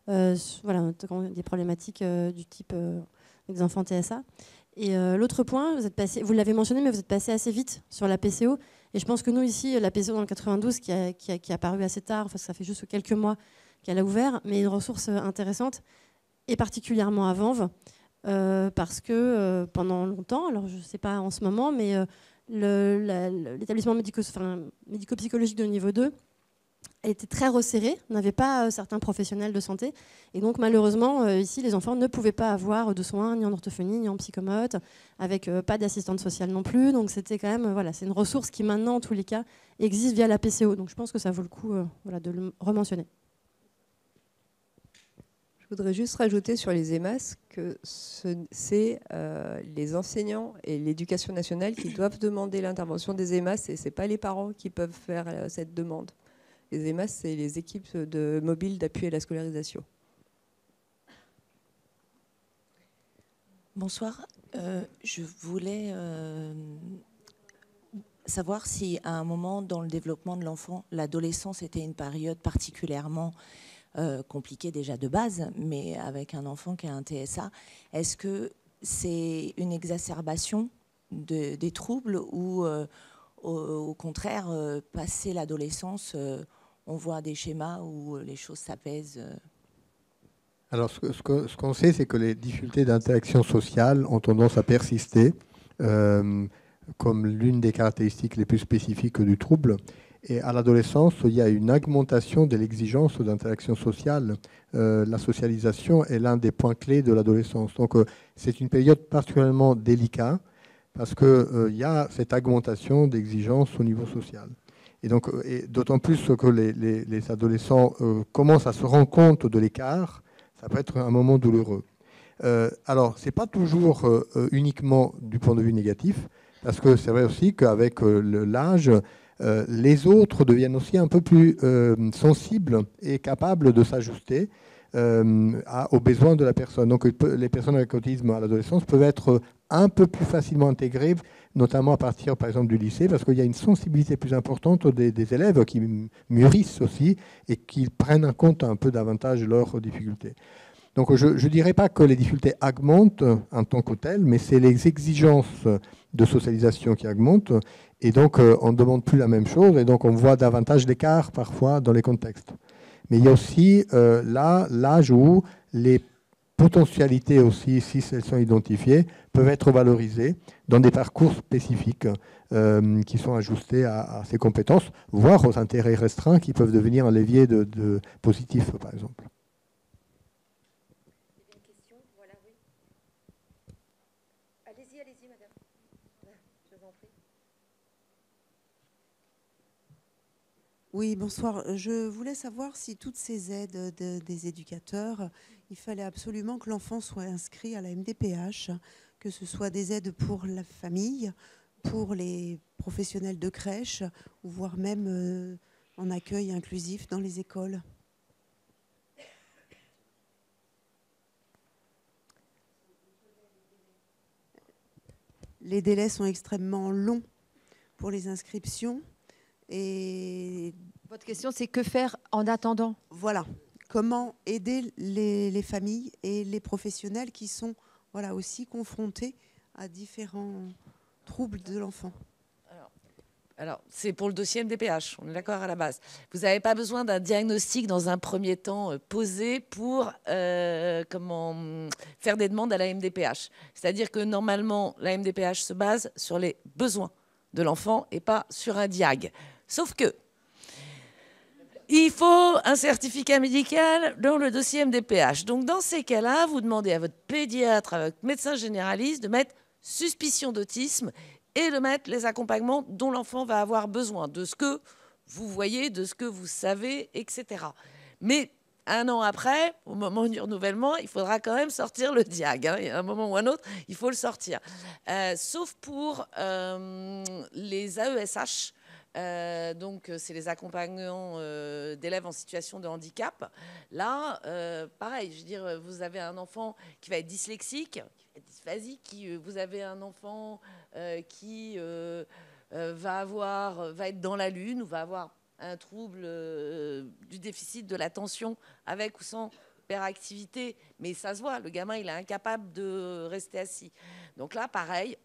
voilà, des problématiques du type des enfants TSA. Et l'autre point, vous l'avez mentionné, mais vous êtes passé assez vite sur la PCO. Et je pense que nous, ici, la PCO dans le 92, qui est apparue assez tard, enfin, ça fait juste quelques mois qu'elle a ouvert, mais une ressource intéressante, et particulièrement à Vanves, parce que pendant longtemps, alors je ne sais pas en ce moment, mais l'établissement médico-psychologique de niveau 2 était très resserré, n'avait pas certains professionnels de santé, et donc malheureusement, ici, les enfants ne pouvaient pas avoir de soins, ni en orthophonie, ni en psychomote, avec pas d'assistante sociale non plus, donc c'était quand même, voilà, c'est une ressource qui maintenant, en tous les cas, existe via la PCO, donc je pense que ça vaut le coup voilà, de le rementionner. Je voudrais juste rajouter sur les EMAS que c'est les enseignants et l'éducation nationale qui doivent demander l'intervention des EMAS et ce n'est pas les parents qui peuvent faire cette demande. Les EMAS, c'est les équipes mobiles d'appui à la scolarisation. Bonsoir. Je voulais savoir si à un moment dans le développement de l'enfant, l'adolescence était une période particulièrement compliqué déjà de base, mais avec un enfant qui a un TSA, est-ce que c'est une exacerbation des troubles ou au contraire, passé l'adolescence, on voit des schémas où les choses s'apaisent? Alors, ce qu'on sait, c'est que les difficultés d'interaction sociale ont tendance à persister comme l'une des caractéristiques les plus spécifiques du trouble. Et à l'adolescence, il y a une augmentation de l'exigence d'interaction sociale. La socialisation est l'un des points clés de l'adolescence. Donc, c'est une période particulièrement délicate parce qu'il y a cette augmentation d'exigence au niveau social. Et donc, d'autant plus que les adolescents commencent à se rendre compte de l'écart, ça peut être un moment douloureux. Alors, ce n'est pas toujours uniquement du point de vue négatif, parce que c'est vrai aussi qu'avec l'âge, les autres deviennent aussi un peu plus sensibles et capables de s'ajuster. aux besoins de la personne. Donc les personnes avec autisme à l'adolescence peuvent être un peu plus facilement intégrées, notamment à partir, par exemple, du lycée, parce qu'il y a une sensibilité plus importante des élèves qui mûrissent aussi et qui prennent en compte un peu davantage leurs difficultés. Donc je ne dirais pas que les difficultés augmentent en tant que telles, mais c'est les exigences de socialisation qui augmentent. Et donc on ne demande plus la même chose, et donc on voit davantage d'écart parfois dans les contextes. Mais il y a aussi là l'âge où les potentialités aussi, si elles sont identifiées, peuvent être valorisées dans des parcours spécifiques qui sont ajustés à ces compétences, voire aux intérêts restreints qui peuvent devenir un levier de positif, par exemple. Allez-y, madame. Je vous en prie. Oui, bonsoir. Je voulais savoir si toutes ces aides des éducateurs, il fallait absolument que l'enfant soit inscrit à la MDPH, que ce soit des aides pour la famille, pour les professionnels de crèche, ou voire même en accueil inclusif dans les écoles. Les délais sont extrêmement longs pour les inscriptions. Et votre question, c'est que faire en attendant? Voilà. Comment aider les familles et les professionnels qui sont voilà, aussi confrontés à différents troubles de l'enfant? Alors, c'est pour le dossier MDPH, on est d'accord à la base. Vous n'avez pas besoin d'un diagnostic dans un premier temps posé pour faire des demandes à la MDPH. C'est-à-dire que normalement, la MDPH se base sur les besoins de l'enfant et pas sur un diag. Sauf que il faut un certificat médical dans le dossier MDPH. Donc, dans ces cas-là, vous demandez à votre pédiatre, à votre médecin généraliste de mettre suspicion d'autisme et de mettre les accompagnements dont l'enfant va avoir besoin, de ce que vous voyez, de ce que vous savez, etc. Mais un an après, au moment du renouvellement, il faudra quand même sortir le diag. Hein. Il y a un moment ou un autre, il faut le sortir. Sauf pour les AESH. Donc, c'est les accompagnants d'élèves en situation de handicap. Là, pareil, je veux dire, vous avez un enfant qui va être dyslexique, qui va être dysphasique, vous avez un enfant qui va être dans la lune ou va avoir un trouble du déficit de l'attention avec ou sans hyperactivité. Mais ça se voit, le gamin, il est incapable de rester assis. Donc là, pareil,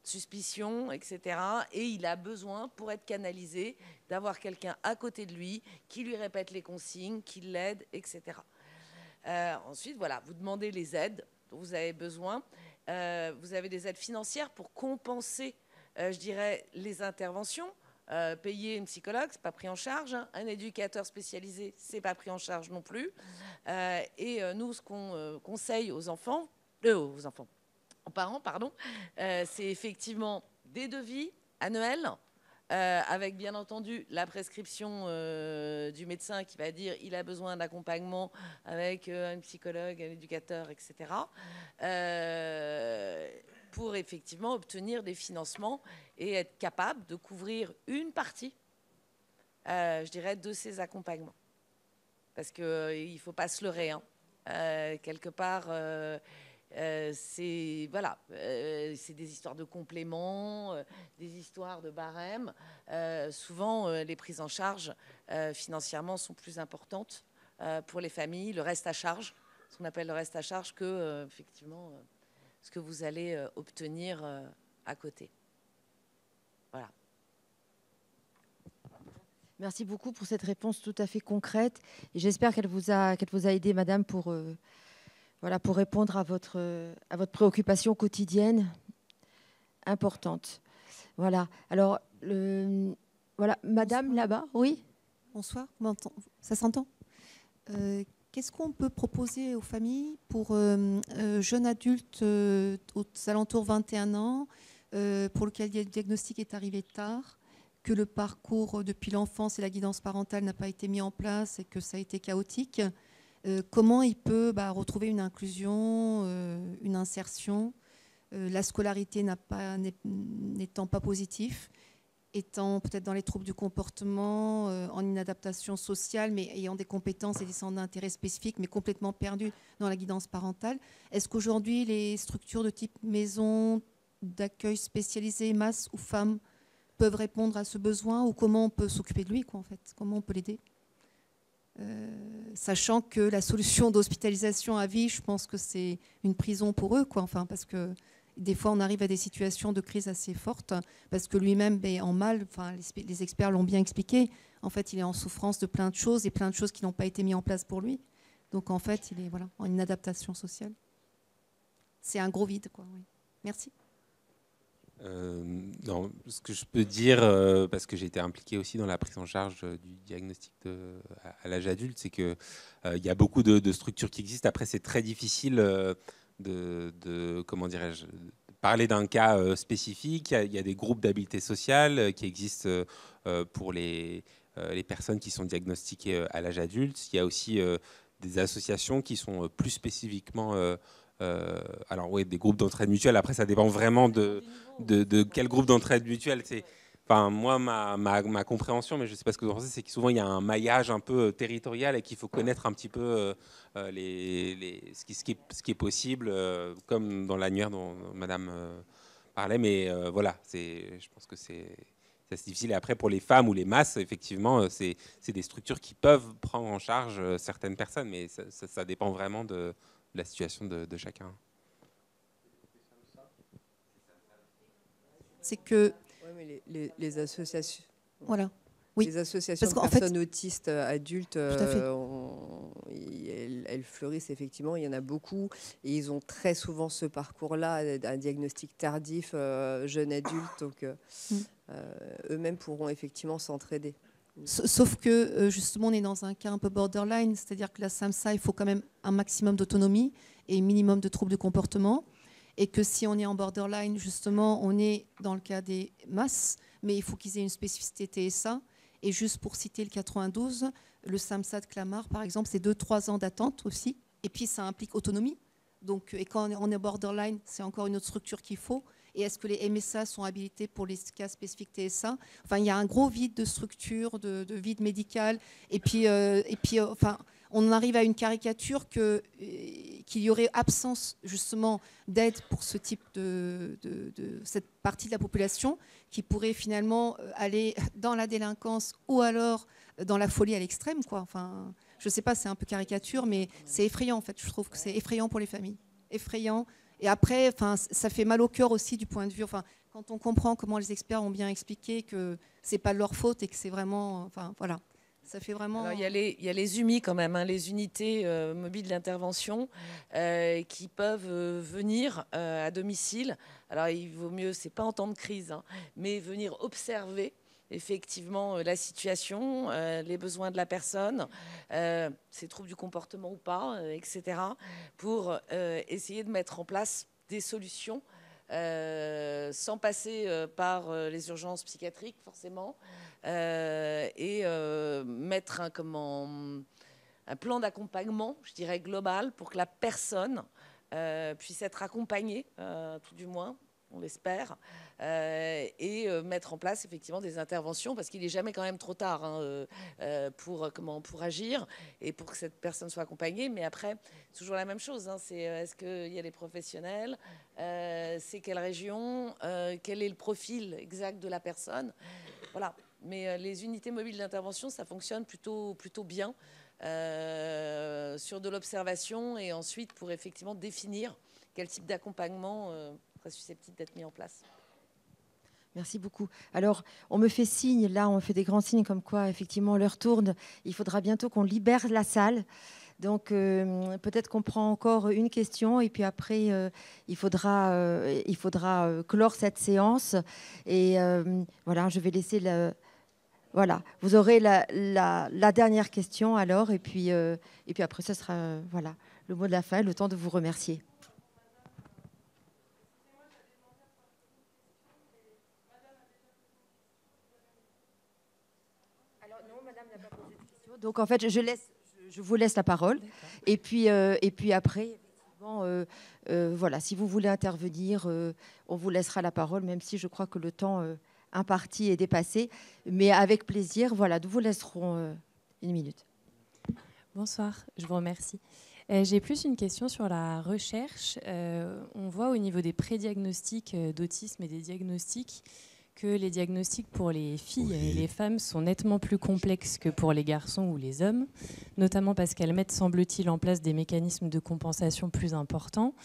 suspicion, etc. Et il a besoin, pour être canalisé, d'avoir quelqu'un à côté de lui qui lui répète les consignes, qui l'aide, etc. Ensuite, voilà, vous demandez les aides dont vous avez besoin. Vous avez des aides financières pour compenser, je dirais, les interventions. Payer une psychologue, c'est pas pris en charge. Hein. Un éducateur spécialisé, c'est pas pris en charge non plus. Et nous, ce qu'on conseille aux parents, pardon, c'est effectivement des devis annuels avec bien entendu la prescription du médecin qui va dire il a besoin d'accompagnement avec un psychologue, un éducateur, etc. Pour effectivement obtenir des financements et être capable de couvrir une partie, je dirais, de ces accompagnements. Parce qu'il ne faut pas se leurrer. Hein. Quelque part, c'est des histoires de compléments, des histoires de barèmes. Souvent, les prises en charge financièrement sont plus importantes pour les familles. Le reste à charge, ce qu'on appelle le reste à charge, que effectivement ce que vous allez obtenir à côté. Voilà. Merci beaucoup pour cette réponse tout à fait concrète. Et j'espère qu'elle vous a aidé, madame, pour répondre à votre préoccupation quotidienne importante. Voilà. Alors, voilà, madame, là-bas, oui. Bonsoir, ça s'entend? Qu'est-ce qu'on peut proposer aux familles pour jeunes adultes aux alentours 21 ans, pour lequel le diagnostic est arrivé tard, que le parcours depuis l'enfance et la guidance parentale n'a pas été mis en place et que ça a été chaotique? Comment il peut retrouver une inclusion, une insertion, la scolarité n'étant pas positif, étant peut-être dans les troubles du comportement, en inadaptation sociale, mais ayant des compétences et des centres d'intérêt spécifiques, mais complètement perdus dans la guidance parentale. Est-ce qu'aujourd'hui, les structures de type maison d'accueil spécialisée, masse ou femmes, peuvent répondre à ce besoin, ou comment on peut s'occuper de lui, quoi, en fait, comment on peut l'aider, sachant que la solution d'hospitalisation à vie, je pense que c'est une prison pour eux, quoi, enfin, parce que des fois on arrive à des situations de crise assez fortes, parce que lui-même est en mal, enfin, les experts l'ont bien expliqué, en fait il est en souffrance de plein de choses, et plein de choses qui n'ont pas été mises en place pour lui, donc en fait il est voilà, en inadaptation sociale. C'est un gros vide, quoi, oui. Merci. Non, ce que je peux dire, parce que j'ai été impliqué aussi dans la prise en charge du diagnostic à l'âge adulte, c'est qu'il y a beaucoup de structures qui existent. Après, c'est très difficile comment dirais-je, parler d'un cas spécifique. Il y a des groupes d'habileté sociale qui existent pour les personnes qui sont diagnostiquées à l'âge adulte. Il y a aussi des associations qui sont plus spécifiquement... alors oui, des groupes d'entraide mutuelle. Après, ça dépend vraiment de quel groupe d'entraide mutuelle. Enfin, moi, ma compréhension, mais je ne sais pas ce que vous en pensez, c'est que souvent il y a un maillage un peu territorial et qu'il faut connaître un petit peu ce qui est possible, comme dans l'annuaire dont Madame parlait. Mais voilà, je pense que c'est difficile. Et après, pour les femmes ou les masses, effectivement, c'est des structures qui peuvent prendre en charge certaines personnes, mais ça dépend vraiment de la situation de chacun. C'est que ouais, mais les associations, voilà, oui, les associations de personnes autistes adultes, elles fleurissent effectivement. Il y en a beaucoup et ils ont très souvent ce parcours-là, un diagnostic tardif, jeune adulte, donc eux-mêmes pourront effectivement s'entraider. Sauf que justement on est dans un cas un peu borderline, c'est-à-dire que la SAMHSA, il faut quand même un maximum d'autonomie et un minimum de troubles de comportement, et que si on est en borderline, justement, on est dans le cas des masses, mais il faut qu'ils aient une spécificité TSA. Et juste pour citer le 92, le SAMHSA de Clamart, par exemple, c'est 2-3 ans d'attente aussi, et puis ça implique autonomie. Donc, et quand on est borderline, c'est encore une autre structure qu'il faut. Et est-ce que les MSA sont habilités pour les cas spécifiques TSA? Enfin, il y a un gros vide de structure, de vide médical. Et puis, enfin, on arrive à une caricature qu'il y aurait absence justement d'aide pour ce type de cette partie de la population qui pourrait finalement aller dans la délinquance ou alors dans la folie à l'extrême, quoi. Enfin, je ne sais pas, c'est un peu caricature, mais c'est effrayant en fait. Je trouve que c'est effrayant pour les familles, effrayant. Et après, enfin, ça fait mal au cœur aussi du point de vue. Enfin, quand on comprend comment les experts ont bien expliqué que c'est pas de leur faute et que c'est vraiment, enfin, voilà, ça fait vraiment. Alors, il y a les UMI quand même, hein, les unités mobiles d'intervention qui peuvent venir à domicile. Alors, il vaut mieux, c'est pas en temps de crise, hein, mais venir observer effectivement la situation, les besoins de la personne, ses troubles du comportement ou pas, etc., pour essayer de mettre en place des solutions sans passer par les urgences psychiatriques forcément, et mettre un plan d'accompagnement, je dirais global, pour que la personne puisse être accompagnée, tout du moins, on l'espère, et mettre en place effectivement des interventions, parce qu'il n'est jamais quand même trop tard, hein, pour agir et pour que cette personne soit accompagnée. Mais après, c'est toujours la même chose, hein, c'est est-ce qu'il y a des professionnels, c'est quelle région, quel est le profil exact de la personne, voilà. Mais les unités mobiles d'intervention, ça fonctionne plutôt bien sur de l'observation, et ensuite pour effectivement définir quel type d'accompagnement serait susceptible d'être mis en place. Merci beaucoup. Alors, on me fait signe, là, on me fait des grands signes comme quoi, effectivement, l'heure tourne. Il faudra bientôt qu'on libère la salle. Donc, peut-être qu'on prend encore une question et puis après, il faudra clore cette séance. Et voilà, je vais laisser voilà, vous aurez la dernière question alors. Et puis après, ce sera voilà, le mot de la fin, le temps de vous remercier. Donc, en fait, je vous laisse la parole. Et puis après, effectivement, voilà, si vous voulez intervenir, on vous laissera la parole, même si je crois que le temps imparti et dépassé. Mais avec plaisir, voilà, nous vous laisserons une minute. Bonsoir, je vous remercie. J'ai plus une question sur la recherche. On voit au niveau des prédiagnostics d'autisme et des diagnostics que les diagnostics pour les filles et les femmes sont nettement plus complexes que pour les garçons ou les hommes, notamment parce qu'elles mettent, semble-t-il, en place des mécanismes de compensation plus importants.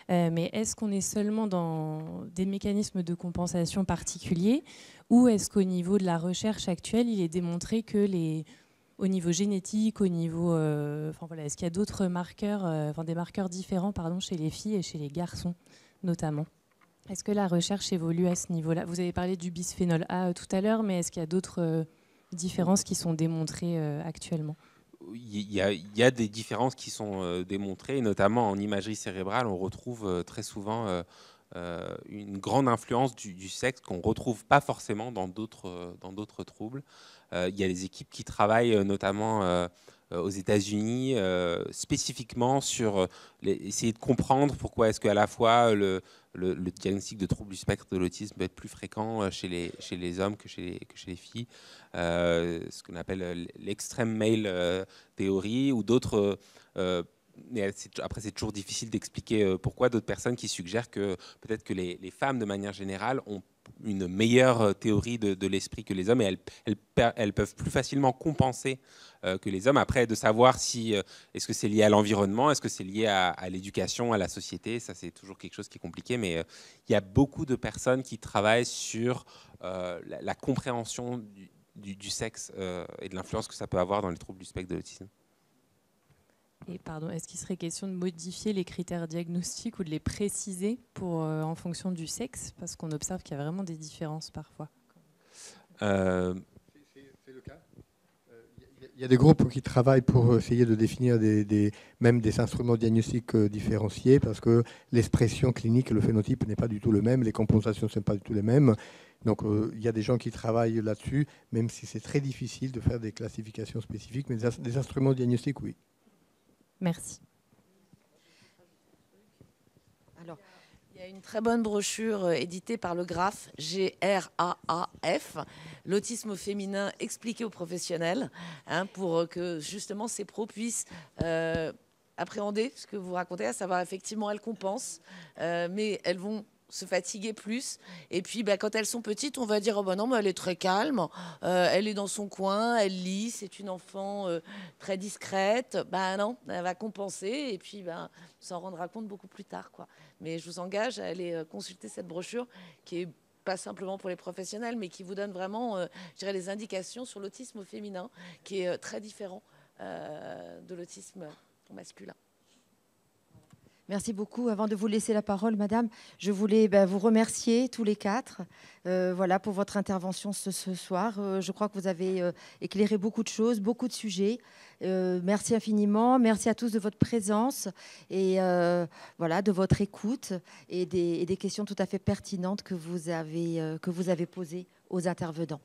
Mais est-ce qu'on est seulement dans des mécanismes de compensation particuliers ou est-ce qu'au niveau de la recherche actuelle, il est démontré que au niveau génétique, au niveau, est-ce qu'il y a d'autres marqueurs, des marqueurs différents, chez les filles et chez les garçons, notamment? Est-ce que la recherche évolue à ce niveau-là? Vous avez parlé du bisphénol A tout à l'heure, mais est-ce qu'il y a d'autres différences qui sont démontrées actuellement? Il y a des différences qui sont démontrées, et notamment en imagerie cérébrale, on retrouve très souvent une grande influence du sexe qu'on ne retrouve pas forcément dans d'autres troubles. Il y a des équipes qui travaillent notamment aux États-Unis spécifiquement sur essayer de comprendre pourquoi est-ce qu'à la fois le diagnostic de trouble du spectre de l'autisme peut être plus fréquent chez les hommes que chez les filles, ce qu'on appelle l'extreme male théorie ou d'autres. Mais après, c'est toujours difficile d'expliquer pourquoi. D'autres personnes qui suggèrent que peut-être que les femmes, de manière générale, ont une meilleure théorie de l'esprit que les hommes et elles peuvent plus facilement compenser que les hommes. Après, de savoir si est-ce que c'est lié à l'environnement, est-ce que c'est lié à l'éducation, à la société, ça c'est toujours quelque chose qui est compliqué, mais il y a beaucoup de personnes qui travaillent sur la compréhension du sexe et de l'influence que ça peut avoir dans les troubles du spectre de l'autisme. Et pardon, est-ce qu'il serait question de modifier les critères diagnostiques ou de les préciser en fonction du sexe? Parce qu'on observe qu'il y a vraiment des différences parfois. C'est le cas. Il y a des groupes qui travaillent pour essayer de définir même des instruments diagnostiques différenciés parce que l'expression clinique, le phénotype n'est pas du tout le même, les compensations ne sont pas du tout les mêmes. Donc il y a des gens qui travaillent là-dessus, même si c'est très difficile de faire des classifications spécifiques, mais des instruments diagnostiques, oui. Merci. Alors, il y a une très bonne brochure éditée par le GRAF, G-R-A-A-F, l'autisme féminin expliqué aux professionnels, pour que justement ces pros puissent appréhender ce que vous racontez, à savoir effectivement elles compensent, mais elles vont se fatiguer plus. Et puis, quand elles sont petites, on va dire, non, mais elle est très calme, elle est dans son coin, elle lit, c'est une enfant très discrète. Non, elle va compenser et puis on s'en rendra compte beaucoup plus tard, quoi. Mais je vous engage à aller consulter cette brochure qui est pas simplement pour les professionnels, mais qui vous donne vraiment, je dirais, les indications sur l'autisme féminin, qui est très différent de l'autisme masculin. Merci beaucoup. Avant de vous laisser la parole, madame, je voulais vous remercier tous les quatre pour votre intervention ce soir. Je crois que vous avez éclairé beaucoup de choses, beaucoup de sujets. Merci infiniment. Merci à tous de votre présence et de votre écoute et des questions tout à fait pertinentes que vous avez posées aux intervenants.